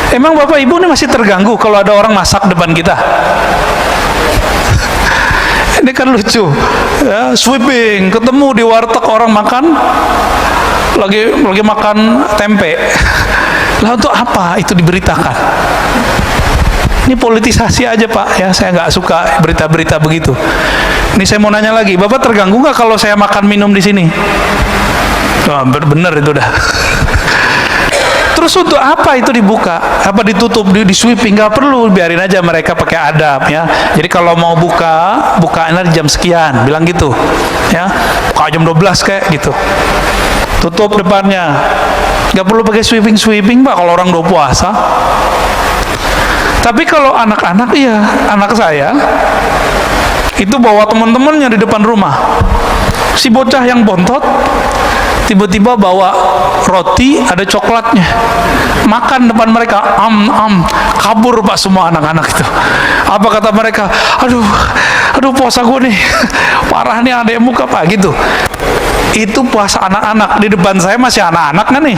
[SPEAKER 1] Emang bapak ibu ini masih terganggu kalau ada orang masak depan kita? Ini kan lucu ya, sweeping, ketemu di warteg orang makan, lagi makan tempe. Lah untuk apa itu diberitakan? Ini politisasi aja Pak ya, saya nggak suka berita-berita begitu. Ini saya mau nanya lagi, bapak terganggu nggak kalau saya makan minum di sini? Wah, bener itu dah. Terus untuk apa itu dibuka? Apa ditutup, di sweeping? Nggak perlu, biarin aja mereka pakai adab ya. Jadi kalau mau bukainnya di jam sekian, bilang gitu ya. Buka jam 12 kayak gitu. Tutup depannya. Nggak perlu pakai sweeping Pak kalau orang udah puasa. Tapi kalau anak-anak, iya, anak saya itu bawa teman-temannya di depan rumah. Si bocah yang bontot tiba-tiba bawa roti ada coklatnya, makan depan mereka, kabur Pak semua anak-anak itu. Apa kata mereka? Aduh puasa gue nih parah nih, ada yang muka Pak gitu. Itu puasa anak-anak, di depan saya masih anak-anak kan nih.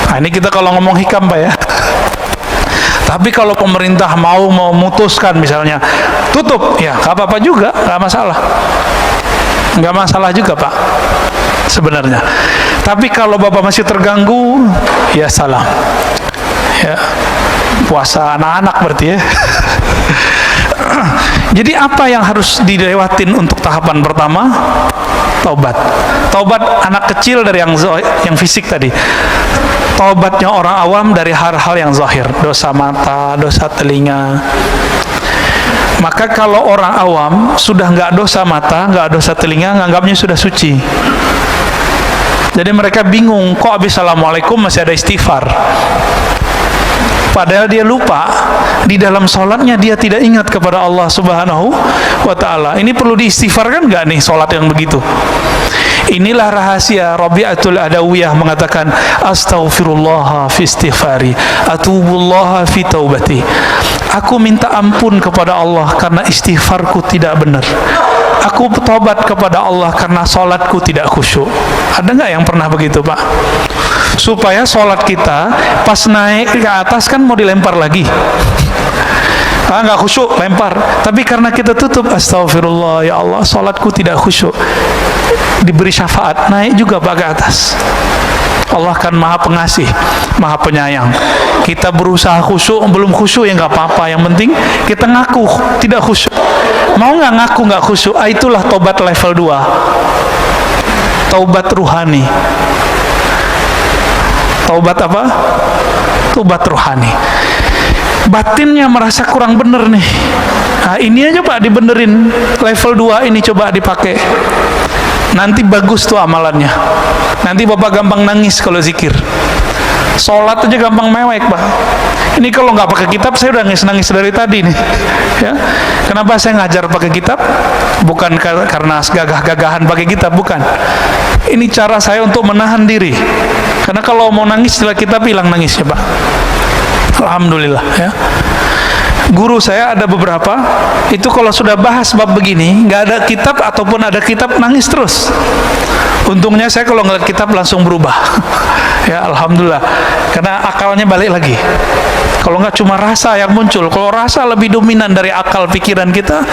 [SPEAKER 1] Nah ini kita kalau ngomong hikam Pak ya. Tapi kalau pemerintah mau memutuskan misalnya tutup, ya nggak apa-apa juga, nggak masalah juga Pak sebenarnya. Tapi kalau bapak masih terganggu, ya salam ya, puasa anak-anak berarti ya. Jadi apa yang harus dilewatin untuk tahapan pertama? Taubat anak kecil dari yang fisik tadi. Taubatnya orang awam dari hal-hal yang zahir, dosa mata, dosa telinga. Maka kalau orang awam sudah nggak dosa mata, nggak dosa telinga, nganggapnya sudah suci. Jadi mereka bingung, kok habis assalamualaikum masih ada istighfar. Padahal dia lupa, di dalam sholatnya dia tidak ingat kepada Allah Subhanahu wa ta'ala. Ini perlu diistighfarkan nggak nih sholat yang begitu? Inilah rahasia Rabi'atul Adawiyah mengatakan, astaghfirullah fi istighfari, atubullah fi taubati. Aku minta ampun kepada Allah karena istighfarku tidak benar. Aku bertobat kepada Allah karena sholatku tidak khusyuk. Ada nggak yang pernah begitu Pak? Supaya sholat kita pas naik ke atas kan mau dilempar lagi. Nggak khusyuk, lempar. Tapi karena kita tutup, astagfirullah ya Allah, sholatku tidak khusyuk, diberi syafaat, naik juga Pak ke atas. Allah kan maha pengasih, maha penyayang. Kita berusaha khusyuk, belum khusyuk ya nggak apa-apa. Yang penting kita ngaku tidak khusyuk. Mau nggak ngaku nggak khusyuk? Itulah tobat level 2. Taubat ruhani. Taubat apa? Taubat ruhani. Batinnya merasa kurang bener nih. Nah, ini aja Pak dibenerin. Level 2 ini coba dipakai. Nanti bagus tuh amalannya. Nanti Bapak gampang nangis kalau zikir. Sholat aja gampang mewek Pak. Ini kalau nggak pakai kitab saya udah nangis dari tadi nih. Ya. Kenapa saya ngajar pakai kitab? Bukan karena gagah-gagahan pakai kitab, bukan. Ini cara saya untuk menahan diri. Karena kalau mau nangis setelah kitab hilang nangisnya Pak. Alhamdulillah ya. Guru saya ada beberapa, itu kalau sudah bahas bab begini, nggak ada kitab ataupun ada kitab nangis terus. Untungnya saya kalau ngeliat kitab langsung berubah. Ya alhamdulillah, karena akalnya balik lagi. Kalau nggak cuma rasa yang muncul, kalau rasa lebih dominan dari akal pikiran kita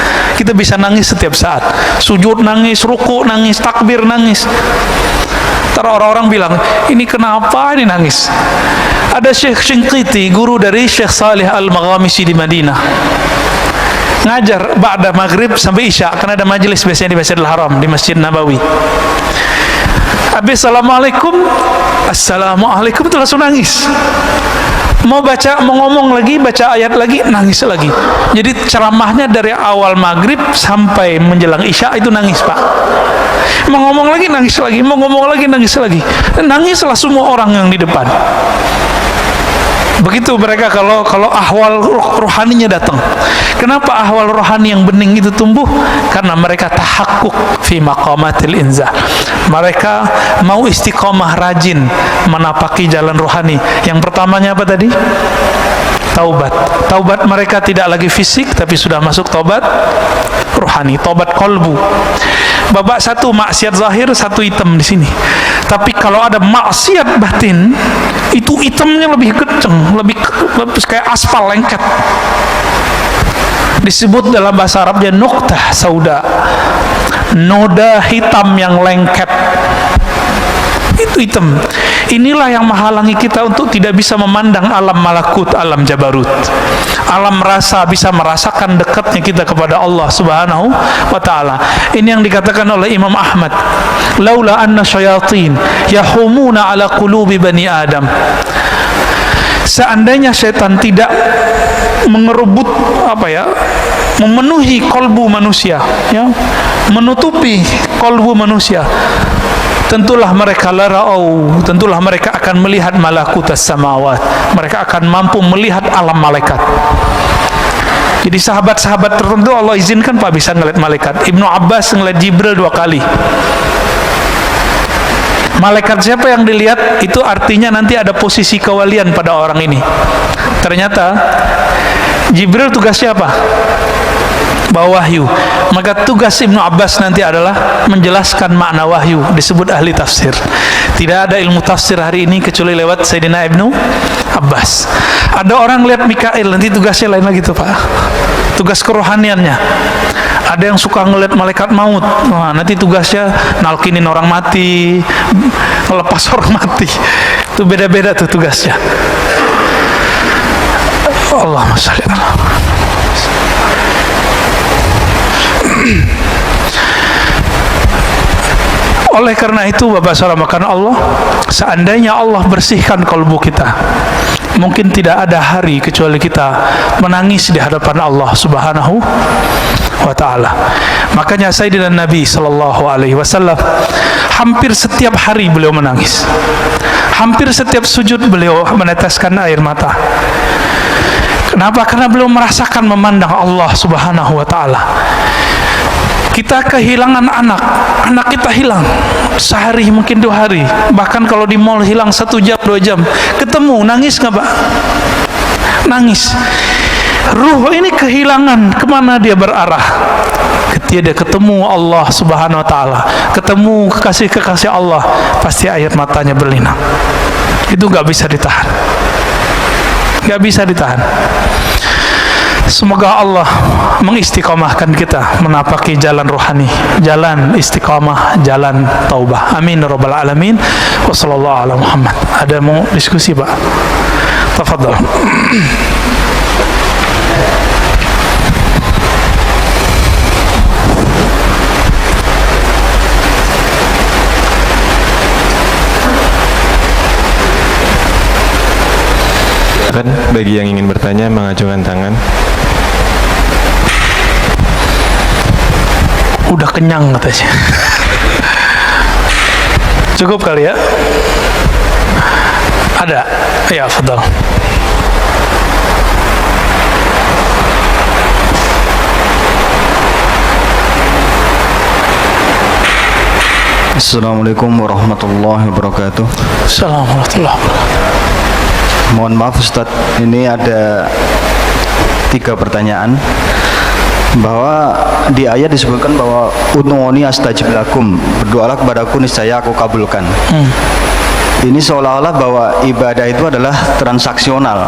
[SPEAKER 1] bisa nangis setiap saat. Sujud nangis, ruku nangis, takbir nangis. Ntar orang-orang bilang, ini kenapa ini nangis? Ada Syekh Shinqiti, guru dari Syekh Salih Al-Maghamisi di Madinah, ngajar ba'da maghrib sampai isya, karena ada majelis biasanya di Masjidil Haram, di Masjid Nabawi. Habis assalamualaikum itu langsung nangis. Mau ngomong lagi, baca ayat lagi, nangis lagi. Jadi ceramahnya dari awal maghrib sampai menjelang isya itu nangis Pak. Mau ngomong lagi nangis lagi, mau ngomong lagi nangis lagi. Nangislah semua orang yang di depan. Begitu mereka kalau ahwal rohaninya datang. Kenapa ahwal rohani yang bening itu tumbuh? Karena mereka tahakkuk fi maqamatil inzah. Mereka mau istiqomah, rajin menapaki jalan rohani. Yang pertamanya apa tadi? Taubat. Taubat mereka tidak lagi fisik, tapi sudah masuk taubat rohani, taubat kolbu. Babak satu maksiat zahir, satu hitam di sini. Tapi kalau ada maksiat batin, itu hitamnya lebih kenceng, lebih kayak aspal lengket. Disebut dalam bahasa Arabnya nuqtah sauda, noda hitam yang lengket. Itu hitam. Inilah yang menghalangi kita untuk tidak bisa memandang alam malakut, alam jabarut, alam rasa, bisa merasakan dekatnya kita kepada Allah Subhanahu wa ta'ala. Ini yang dikatakan oleh Imam Ahmad, laula anna syayatin yahumuna ala qulubi bani Adam. Seandainya syaitan tidak mengerebut memenuhi kolbu manusia, ya, menutupi kolbu manusia, tentulah mereka tentulah mereka akan melihat malakutas samawat. Mereka akan mampu melihat alam malaikat. Jadi sahabat-sahabat tertentu Allah izinkan Pak bisa ngelihat malaikat. Ibnu Abbas ngelihat Jibril 2 kali. Malaikat siapa yang dilihat? Itu artinya nanti ada posisi kewalian pada orang ini. Ternyata Jibril tugasnya apa? Bawa wahyu. Maka tugas Ibnu Abbas nanti adalah menjelaskan makna wahyu, disebut ahli tafsir. Tidak ada ilmu tafsir hari ini kecuali lewat Sayyidina Ibnu Abbas. Ada orang lihat Mikail, nanti tugasnya lain lagi tuh Pak, tugas kerohaniannya. Ada yang suka ngelihat malaikat maut, nah, nanti tugasnya nalkinin orang mati, melepas orang mati. Itu beda-beda tuh tugasnya. Allahumma shalli ala. Oleh karena itu Bapak saudara Allah, seandainya Allah bersihkan kalbu kita, mungkin tidak ada hari kecuali kita menangis di hadapan Allah Subhanahu wa ta'ala. Makanya Sayyidina Nabi sallallahu alaihi wasallam hampir setiap hari beliau menangis. Hampir setiap sujud beliau meneteskan air mata. Kenapa? Karena beliau merasakan memandang Allah Subhanahu wa ta'ala. Kita kehilangan anak kita hilang sehari, mungkin 2 hari, bahkan kalau di mall hilang 1 jam 2 jam, ketemu, nangis nggak Pak? Nangis. Ruh ini kehilangan, kemana dia berarah? Ketika dia ketemu Allah Subhanahu wa ta'ala, ketemu kekasih-kekasih Allah, pasti air matanya berlinang. Itu nggak bisa ditahan, nggak bisa ditahan. Semoga Allah mengistiqomahkan kita menapaki jalan rohani, jalan istiqomah, jalan taubah. Amin ya rabbal alamin. Wassallallahu ala Muhammad. Ada mau diskusi Pak? Tafadhal.
[SPEAKER 2] Bagi yang ingin bertanya mengacungkan tangan.
[SPEAKER 1] Udah kenyang katanya. Cukup kali ya? Ada? Ya, fadal.
[SPEAKER 3] Assalamualaikum warahmatullahi wabarakatuh.
[SPEAKER 1] Assalamualaikum warahmatullahi wabarakatuh.
[SPEAKER 3] Mohon maaf Ustadz, ini ada 3 pertanyaan. Bahwa di ayat disebutkan bahwa ud'uuni astajib lakum, berdoalah kepadaku niscaya aku kabulkan. Ini seolah-olah bahwa ibadah itu adalah transaksional.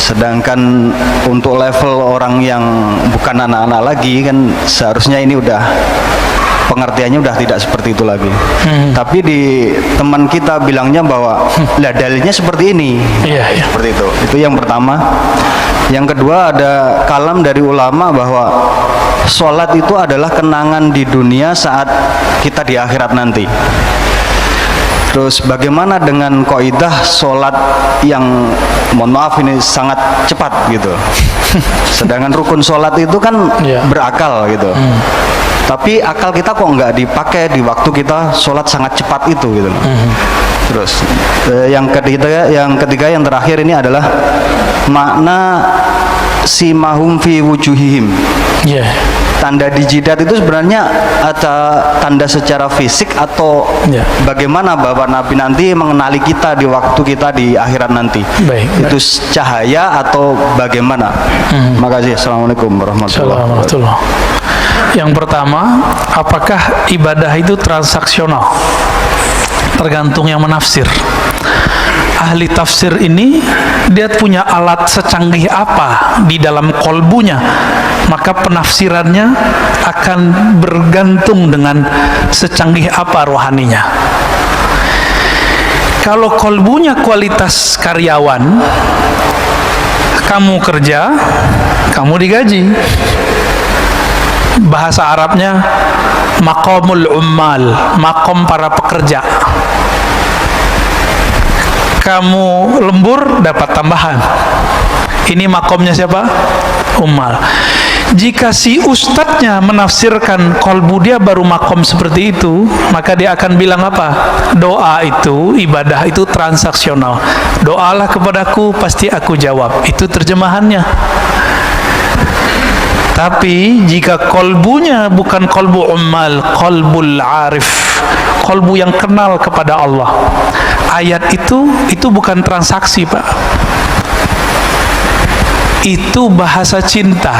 [SPEAKER 3] Sedangkan untuk level orang yang bukan anak-anak lagi kan seharusnya ini udah pengertiannya udah tidak seperti itu lagi. Tapi di teman kita bilangnya bahwa lah dalilnya seperti ini. Seperti itu. Itu yang pertama. Yang kedua, ada kalam dari ulama bahwa sholat itu adalah kenangan di dunia saat kita di akhirat nanti. Terus bagaimana dengan kaidah sholat yang mohon maaf ini sangat cepat gitu. Sedangkan rukun sholat itu kan berakal gitu. Tapi akal kita kok nggak dipakai di waktu kita sholat sangat cepat itu gitu. Terus yang ketiga yang terakhir ini adalah makna simahum fi wujuhihim.
[SPEAKER 1] Ya.
[SPEAKER 3] Tanda di jidat itu sebenarnya ada tanda secara fisik atau
[SPEAKER 1] Ya.
[SPEAKER 3] bagaimana Bapak Nabi nanti mengenali kita di waktu kita di akhirat nanti?
[SPEAKER 1] Baik.
[SPEAKER 3] Itu cahaya atau bagaimana? Makasih. Assalamualaikum warahmatullahi wabarakatuh.
[SPEAKER 1] Yang pertama, apakah ibadah itu transaksional? Tergantung yang menafsir. Ahli tafsir ini dia punya alat secanggih apa di dalam kolbunya, maka penafsirannya akan bergantung dengan secanggih apa rohaninya. Kalau kolbunya kualitas karyawan, kamu kerja, kamu digaji. Bahasa Arabnya maqamul ummal, makom para pekerja. Kamu lembur dapat tambahan. Ini makomnya siapa? Ummal. Jika si ustadznya menafsirkan kolbu dia baru makom seperti itu, maka dia akan bilang apa? Doa itu, ibadah itu transaksional. Doalah kepadaku, pasti aku jawab. Itu terjemahannya. Tapi jika kolbunya bukan kolbu ummal, kolbul arif, kolbu yang kenal kepada Allah, ayat itu bukan transaksi, Pak. Itu bahasa cinta.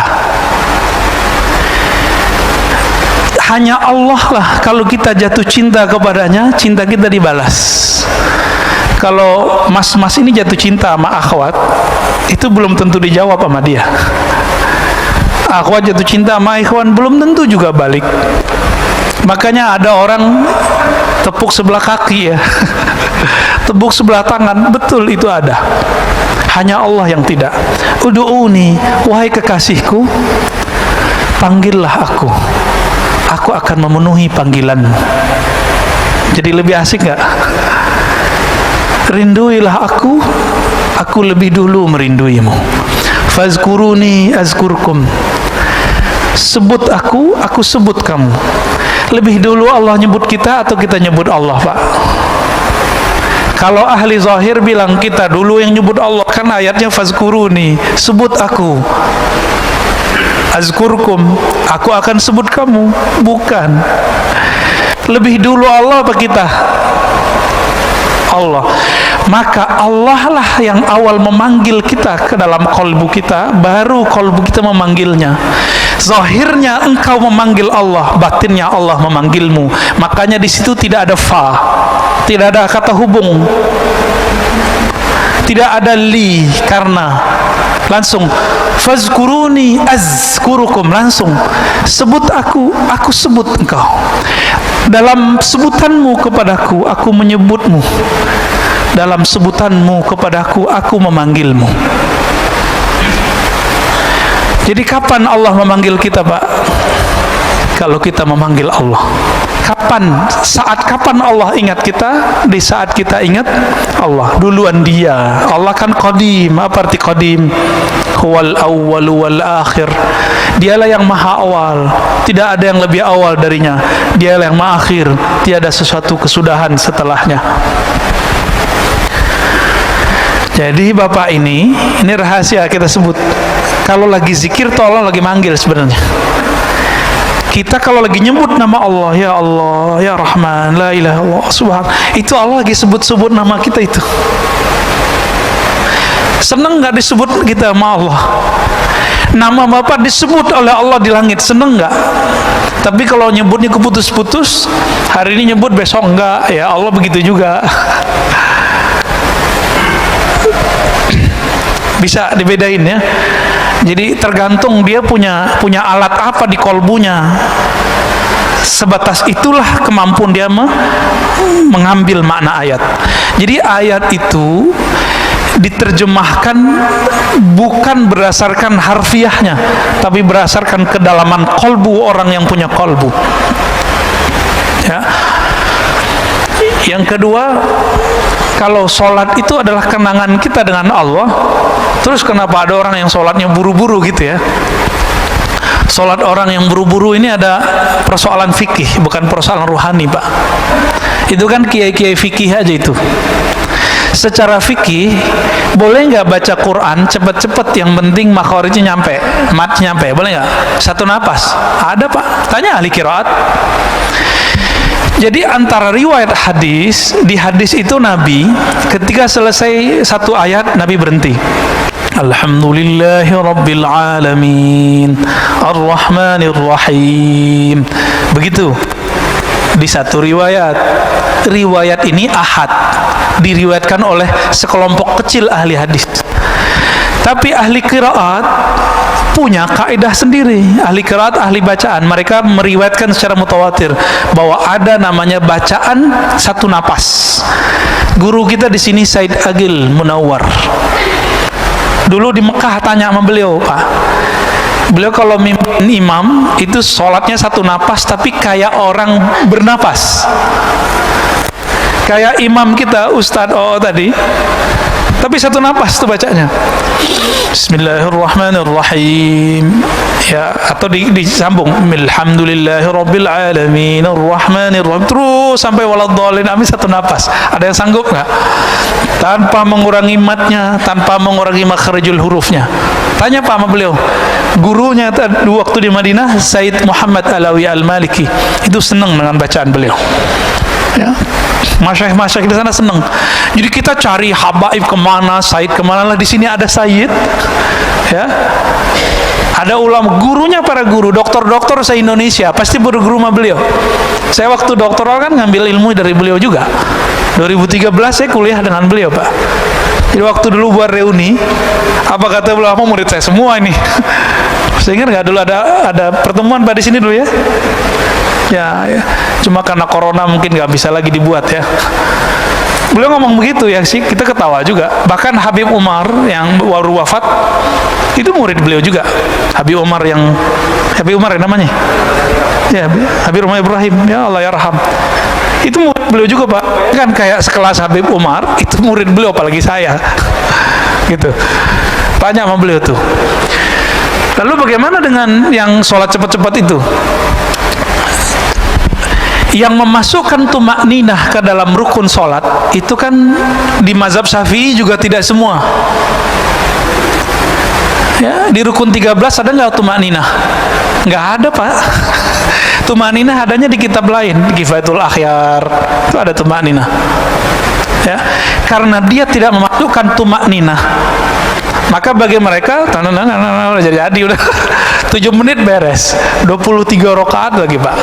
[SPEAKER 1] Hanya Allah lah kalau kita jatuh cinta kepadanya, cinta kita dibalas. Kalau mas-mas ini jatuh cinta sama akhwat, itu belum tentu dijawab sama dia. Akhwat jatuh cinta sama ikhwan, belum tentu juga balik. Makanya ada orang tepuk sebelah kaki ya, tepuk sebelah tangan, betul itu ada. Hanya Allah yang tidak. Udu'uni, wahai kekasihku, panggillah aku, aku akan memenuhi panggilanmu. Jadi lebih asik gak? Rinduilah aku lebih dulu merinduimu. Fazkuruni azkurkum. Sebut aku sebut kamu. Lebih dulu Allah nyebut kita atau kita nyebut Allah, Pak? Kalau ahli zahir bilang kita dulu yang nyebut Allah, kan ayatnya fazkuruni, sebut aku. Azkurkum, aku akan sebut kamu. Bukan. Lebih dulu Allah apa kita? Allah. Maka Allah lah yang awal memanggil kita ke dalam kolbu kita, baru kolbu kita memanggilnya. Zahirnya engkau memanggil Allah, batinnya Allah memanggilmu. Makanya di situ tidak ada fa, tidak ada kata hubung, tidak ada li, karena langsung fazkuruni azkurukum, langsung sebut aku sebut engkau. Dalam sebutanmu kepadaku, aku menyebutmu. Dalam sebutanmu kepadaku, aku memanggilmu. Jadi kapan Allah memanggil kita, Pak? Kalau kita memanggil Allah. Kapan? Saat kapan Allah ingat kita? Di saat kita ingat Allah. Duluan dia. Allah kan qadim. Apa arti qadim? Huwal awwal wal akhir. Dialah yang maha awal. Tidak ada yang lebih awal darinya. Dialah yang maha akhir. Tiada sesuatu kesudahan setelahnya. Jadi Bapak ini rahasia kita sebut. Kalau lagi zikir tuh Allah lagi manggil sebenarnya. Kita kalau lagi nyebut nama Allah, ya Rahman, la ilaha illallah, subhan, itu Allah lagi sebut-sebut nama kita itu. Seneng nggak disebut kita sama Allah? Nama Bapak disebut oleh Allah di langit, seneng nggak? Tapi kalau nyebutnya keputus-putus, hari ini nyebut besok enggak, ya Allah begitu juga. Bisa dibedain ya. Jadi tergantung dia punya alat apa di kolbunya. Sebatas itulah kemampuan dia mengambil makna ayat. Jadi ayat itu diterjemahkan bukan berdasarkan harfiahnya, tapi berdasarkan kedalaman kolbu orang yang punya kolbu. Ya. Yang kedua, kalau sholat itu adalah kenangan kita dengan Allah. Terus kenapa ada orang yang sholatnya buru-buru gitu ya? Sholat orang yang buru-buru ini ada persoalan fikih, bukan persoalan ruhani, Pak. Itu kan kiai-kiai fikih aja itu. Secara fikih boleh nggak baca Quran cepet-cepet, yang penting makhorijnya nyampe, matnya nyampe, boleh nggak? Satu napas. Ada Pak, tanya ahli qiraat. Jadi antara riwayat hadis, di hadis itu Nabi ketika selesai satu ayat Nabi berhenti. Alhamdulillahi Rabbil Alamin Ar-Rahmanir Rahim. Begitu di satu riwayat. Riwayat ini ahad, diriwayatkan oleh sekelompok kecil ahli hadis. Tapi ahli qiraat punya kaidah sendiri. Ahli qiraat, ahli bacaan, mereka meriwayatkan secara mutawatir bahwa ada namanya bacaan satu napas. Guru kita di sini Said Agil Munawwar. Dulu di Mekah tanya sama beliau, Pak. Beliau kalau mimpin imam itu sholatnya satu napas, tapi kayak orang bernapas. Kayak imam kita Ustadz tadi, tapi satu napas tuh bacanya. Bismillahirrahmanirrahim. Ya, atau disambung Alhamdulillahirabbil alamin arrahmanirrahim, terus sampai waladhdallin, amin, satu napas. Ada yang sanggup nggak? Tanpa mengurangi matnya, tanpa mengurangi makharijul hurufnya. Tanya Pak sama beliau. Gurunya waktu di Madinah, Said Muhammad Alawi Al-Maliki, itu senang dengan bacaan beliau. Ya, masyaikh di sana senang. Jadi kita cari habaib kemana, Said kemana lah. Di sini ada Said, ya, ada ulama, gurunya para guru, dokter-dokter se-Indonesia pasti berguru sama beliau. Saya waktu doktoral kan ngambil ilmu dari beliau juga. 2013 saya kuliah dengan beliau, Pak. Jadi waktu dulu buat reuni, apa kata beliau, murid saya semua ini. Saya ingat nggak dulu ada pertemuan Pak di sini dulu ya? Ya, cuma karena corona mungkin nggak bisa lagi dibuat ya. Beliau ngomong begitu ya sih, kita ketawa juga. Bahkan Habib Umar yang baru wafat itu murid beliau juga. Habib Umar ya namanya. Ya, Habib Umar Ibrahim, ya Allah yarham. Itu murid beliau juga, Pak. Kan kayak sekelas Habib Umar, itu murid beliau, apalagi saya. Gitu. Tanya sama beliau tuh. Lalu bagaimana dengan yang sholat cepat-cepat itu? Yang memasukkan tumakninah ke dalam rukun sholat itu kan di mazhab Syafi'i juga tidak semua. Ya, di rukun 13 ada nggak tumakninah? Nggak ada, Pak. Tumakninah adanya di kitab lain, di Kifayatul Akhyar itu ada tumakninah. Ya, karena dia tidak memasukkan tumakninah, maka bagi mereka udah jadi udah 7 menit beres, 23 rakaat lagi, Pak.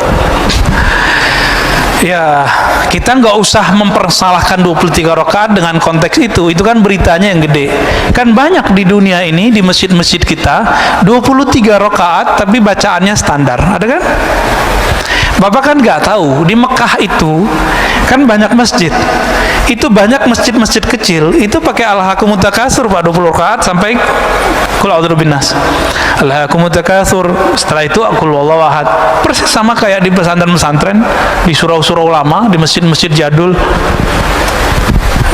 [SPEAKER 1] Ya, kita nggak usah mempersalahkan 23 rakaat dengan konteks itu kan beritanya yang gede. Kan banyak di dunia ini, di masjid-masjid kita 23 rakaat tapi bacaannya standar, ada kan? Bapak kan nggak tahu, di Mekah itu kan banyak masjid. Itu banyak masjid-masjid kecil, itu pakai Alhaakumut Takatsur, Pak, 20 rakaat sampai Qul a'udzu binnas. Alhaakumut Takatsur, setelah itu Qul huwallahu ahad. Persis sama kayak di pesantren-pesantren, di surau-surau lama, di masjid-masjid jadul.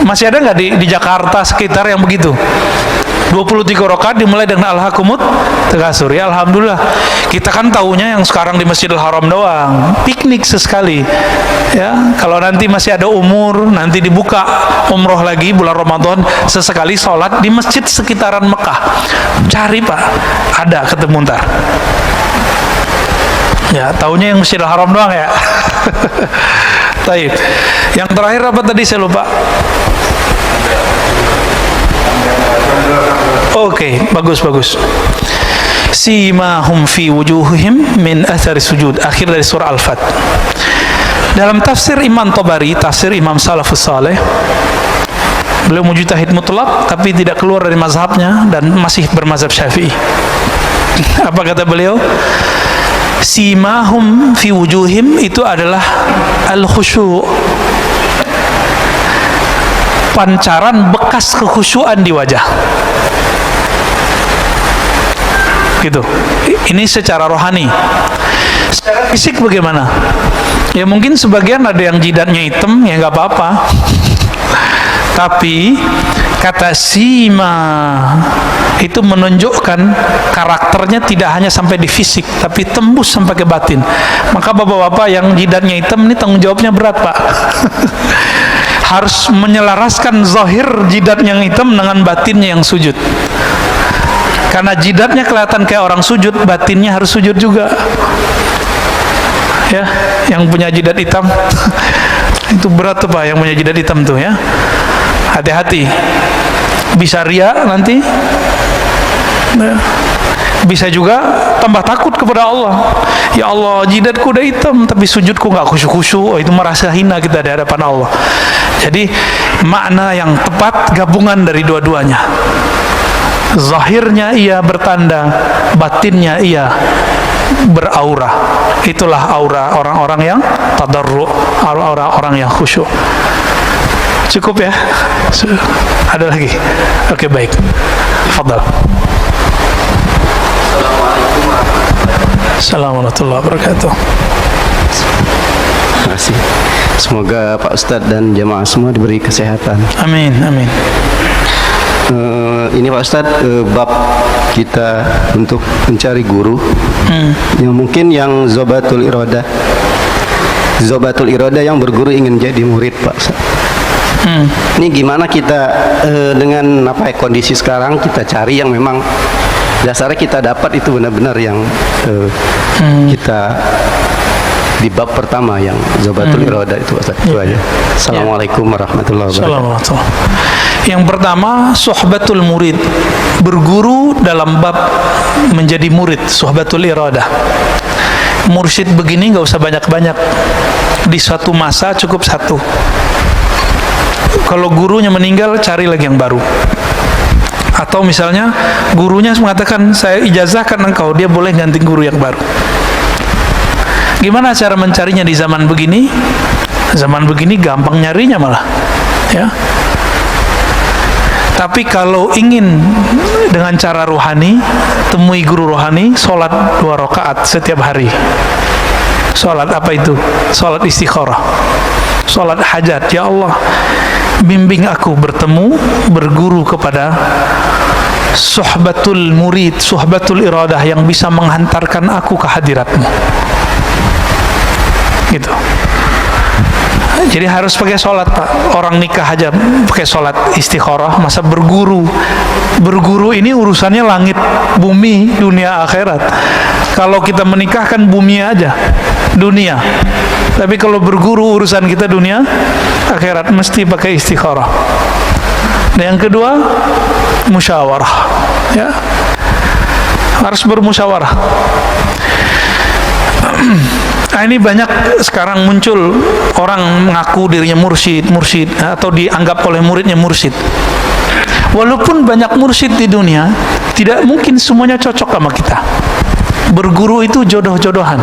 [SPEAKER 1] Masih ada nggak di Jakarta sekitar yang begitu? 23 rakaat dimulai dengan Alhaakumut Takatsur. Ya alhamdulillah. Kita kan taunya yang sekarang di Masjidil Haram doang. Piknik sesekali. Ya, kalau nanti masih ada umur, nanti dibuka umroh lagi bulan Ramadan, sesekali sholat di masjid sekitaran Mekah. Cari, Pak. Ada ketemu ntar. Ya, taunya yang Masjidil Haram doang ya. Taib. Yang terakhir apa tadi saya lupa. Oke, bagus. Simahum fi wujuhihim min athari sujud, akhir dari surah Al-Fat. Dalam tafsir Imam Tabari, tafsir Imam Salafus Saleh, beliau mujtahid mutlak tapi tidak keluar dari mazhabnya dan masih bermazhab Syafi'i. Apa kata beliau? Simahum fi wujuhim itu adalah al-khusyu', pancaran bekas kekhusyuan di wajah. Gitu. Ini secara rohani. Secara fisik bagaimana? Ya mungkin sebagian ada yang jidatnya hitam, ya nggak apa-apa. Tapi Kata sima itu menunjukkan karakternya tidak hanya sampai di fisik, tapi tembus sampai ke batin. Maka bapak-bapak yang jidatnya hitam ini tanggung jawabnya berat, Pak. Harus menyelaraskan zahir jidat yang hitam dengan batinnya yang sujud. Karena jidatnya kelihatan kayak orang sujud, batinnya harus sujud juga. Ya, yang punya jidat hitam itu berat tuh Pak, yang punya jidat hitam tuh ya. Hati-hati, bisa ria nanti, bisa juga tambah takut kepada Allah. Ya Allah, jidatku udah hitam tapi sujudku nggak khusyuk-khusyuk. Oh, itu merasa hina kita di hadapan Allah. Jadi makna yang tepat gabungan dari dua-duanya. Zahirnya ia bertanda, batinnya ia beraura. Itulah aura orang-orang yang tadarru, orang-orang yang khusyuk. Cukup ya? Ada lagi? Oke, baik. Fadal. Assalamualaikum warahmatullahi wabarakatuh.
[SPEAKER 4] Terima kasih. Semoga Pak Ustadz dan jamaah semua diberi kesehatan.
[SPEAKER 1] Amin, amin.
[SPEAKER 4] Ini Pak Ustadz, bab kita untuk mencari guru yang mungkin yang zobatul iroda yang berguru ingin jadi murid, Pak Ustadz. Ini gimana kita dengan kondisi sekarang kita cari yang memang dasarnya kita dapat itu benar-benar yang kita di bab pertama yang zobatul iroda itu, Ustaz. Itu aja. Assalamualaikum warahmatullahi wabarakatuh.
[SPEAKER 1] Yang pertama, suhbatul murid, berguru dalam bab menjadi murid, suhbatul iradah. Mursyid begini nggak usah banyak-banyak, di suatu masa cukup satu. Kalau gurunya meninggal, cari lagi yang baru. Atau misalnya gurunya mengatakan saya ijazahkan engkau, dia boleh ganti guru yang baru. Gimana cara mencarinya di zaman begini? Zaman begini gampang nyarinya malah, ya. Tapi kalau ingin dengan cara rohani, temui guru rohani, sholat 2 rakaat setiap hari. Sholat apa itu? Sholat istikharah, sholat hajat. Ya Allah, bimbing aku bertemu, berguru kepada suhbatul murid, suhbatul iradah yang bisa menghantarkan aku ke hadiratmu. Gitu. Jadi harus pakai sholat, Pak. Orang nikah aja pakai sholat istikharah, masa berguru? Berguru ini urusannya langit, bumi, dunia, akhirat. Kalau kita menikah kan bumi aja, dunia. Tapi kalau berguru urusan kita dunia, akhirat, mesti pakai istikharah. Dan yang kedua, musyawarah. Ya, harus bermusyawarah. Nah, ini banyak sekarang muncul orang mengaku dirinya mursyid atau dianggap oleh muridnya mursyid. Walaupun banyak mursyid di dunia, tidak mungkin semuanya cocok sama kita. Berguru itu jodoh-jodohan.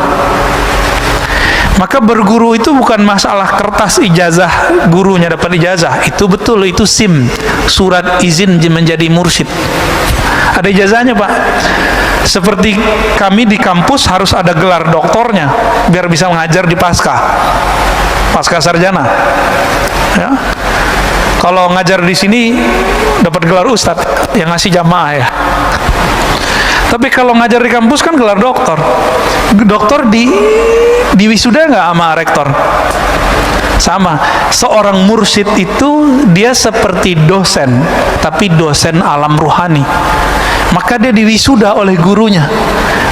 [SPEAKER 1] Maka berguru itu bukan masalah kertas ijazah, gurunya dapat ijazah. Itu betul, itu SIM, surat izin menjadi mursyid. Ada ijazahnya, Pak. Seperti kami di kampus harus ada gelar doktornya biar bisa mengajar di pasca sarjana. Ya. Kalau ngajar di sini dapat gelar ustadz yang ngasih jamaah ya. Tapi kalau ngajar di kampus kan gelar doktor. Doktor di wisuda nggak sama rektor? Sama. Seorang mursyid itu dia seperti dosen, tapi dosen alam ruhani. Maka dia diwisuda oleh gurunya.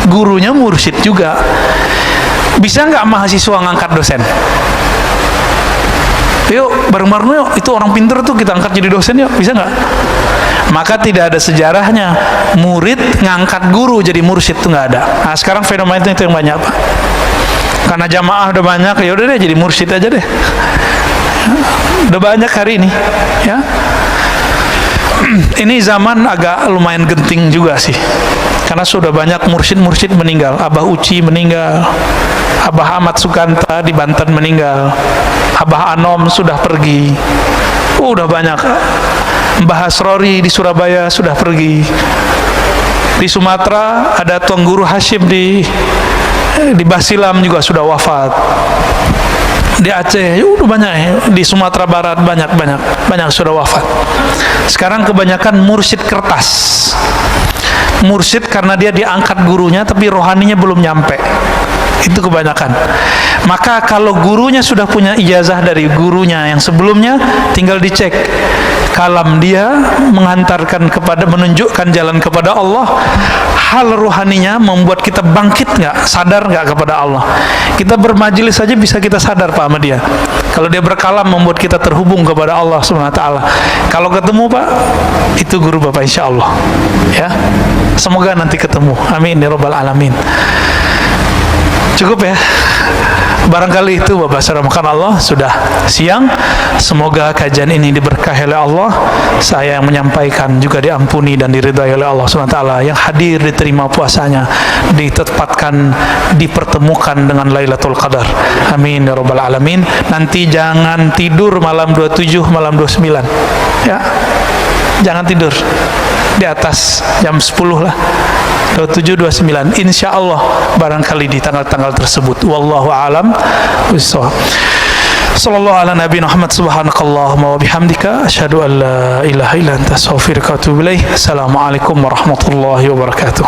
[SPEAKER 1] Gurunya mursyid juga. Bisa nggak mahasiswa ngangkat dosen? Yuk, bareng-bareng yuk. Itu orang pinter tuh kita angkat jadi dosen yuk. Bisa nggak? Maka tidak ada sejarahnya murid ngangkat guru jadi mursyid, itu nggak ada. Nah, sekarang fenomena itu yang banyak, Pak. Karena jamaah udah banyak, ya udah deh jadi mursyid aja deh. Udah banyak hari ini, ya. Ini zaman agak lumayan genting juga sih, karena sudah banyak mursyid-mursyid meninggal. Abah Uci meninggal, Abah Ahmad Sukanta di Banten meninggal, Abah Anom sudah pergi. Udah banyak. Mbah Asrori di Surabaya sudah pergi. Di Sumatera ada Tuan Guru Hashim di Basilam juga sudah wafat. di Aceh udah banyak ya, di Sumatera Barat banyak sudah wafat. Sekarang kebanyakan mursyid kertas. Mursyid karena dia diangkat gurunya tapi rohaninya belum nyampe. Itu kebanyakan. Maka kalau gurunya sudah punya ijazah dari gurunya yang sebelumnya, tinggal dicek kalam dia mengantarkan kepada, menunjukkan jalan kepada Allah. Hal rohaninya membuat kita bangkit nggak, sadar nggak kepada Allah. Kita bermajelis saja bisa kita sadar Pak sama dia. Kalau dia berkalam membuat kita terhubung kepada Allah Subhanahu wa taala. Kalau ketemu Pak, itu guru Bapak insya Allah. Ya. Semoga nanti ketemu. Amin ya rabbal alamin. Cukup ya. Barangkali itu Bapak Saudara Allah, sudah siang. Semoga kajian ini diberkahi oleh Allah. Saya yang menyampaikan juga diampuni dan diridhai oleh Allah SWT. Yang hadir diterima puasanya, ditetapkan, dipertemukan dengan Lailatul Qadar. Amin ya rabbal alamin. Nanti jangan tidur malam 27, malam 29. Ya. Jangan tidur di atas jam 10 lah. 27, 29 insya Allah barangkali di tanggal-tanggal tersebut. Wallahu a'lam bishawab. Sallallahu ala Nabi Muhammad, subhanakallahumma wa bihamdika asyhadu an la ilaha illa anta astaghfiruka wa atubu ilaik. Assalamualaikum warahmatullahi wabarakatuh.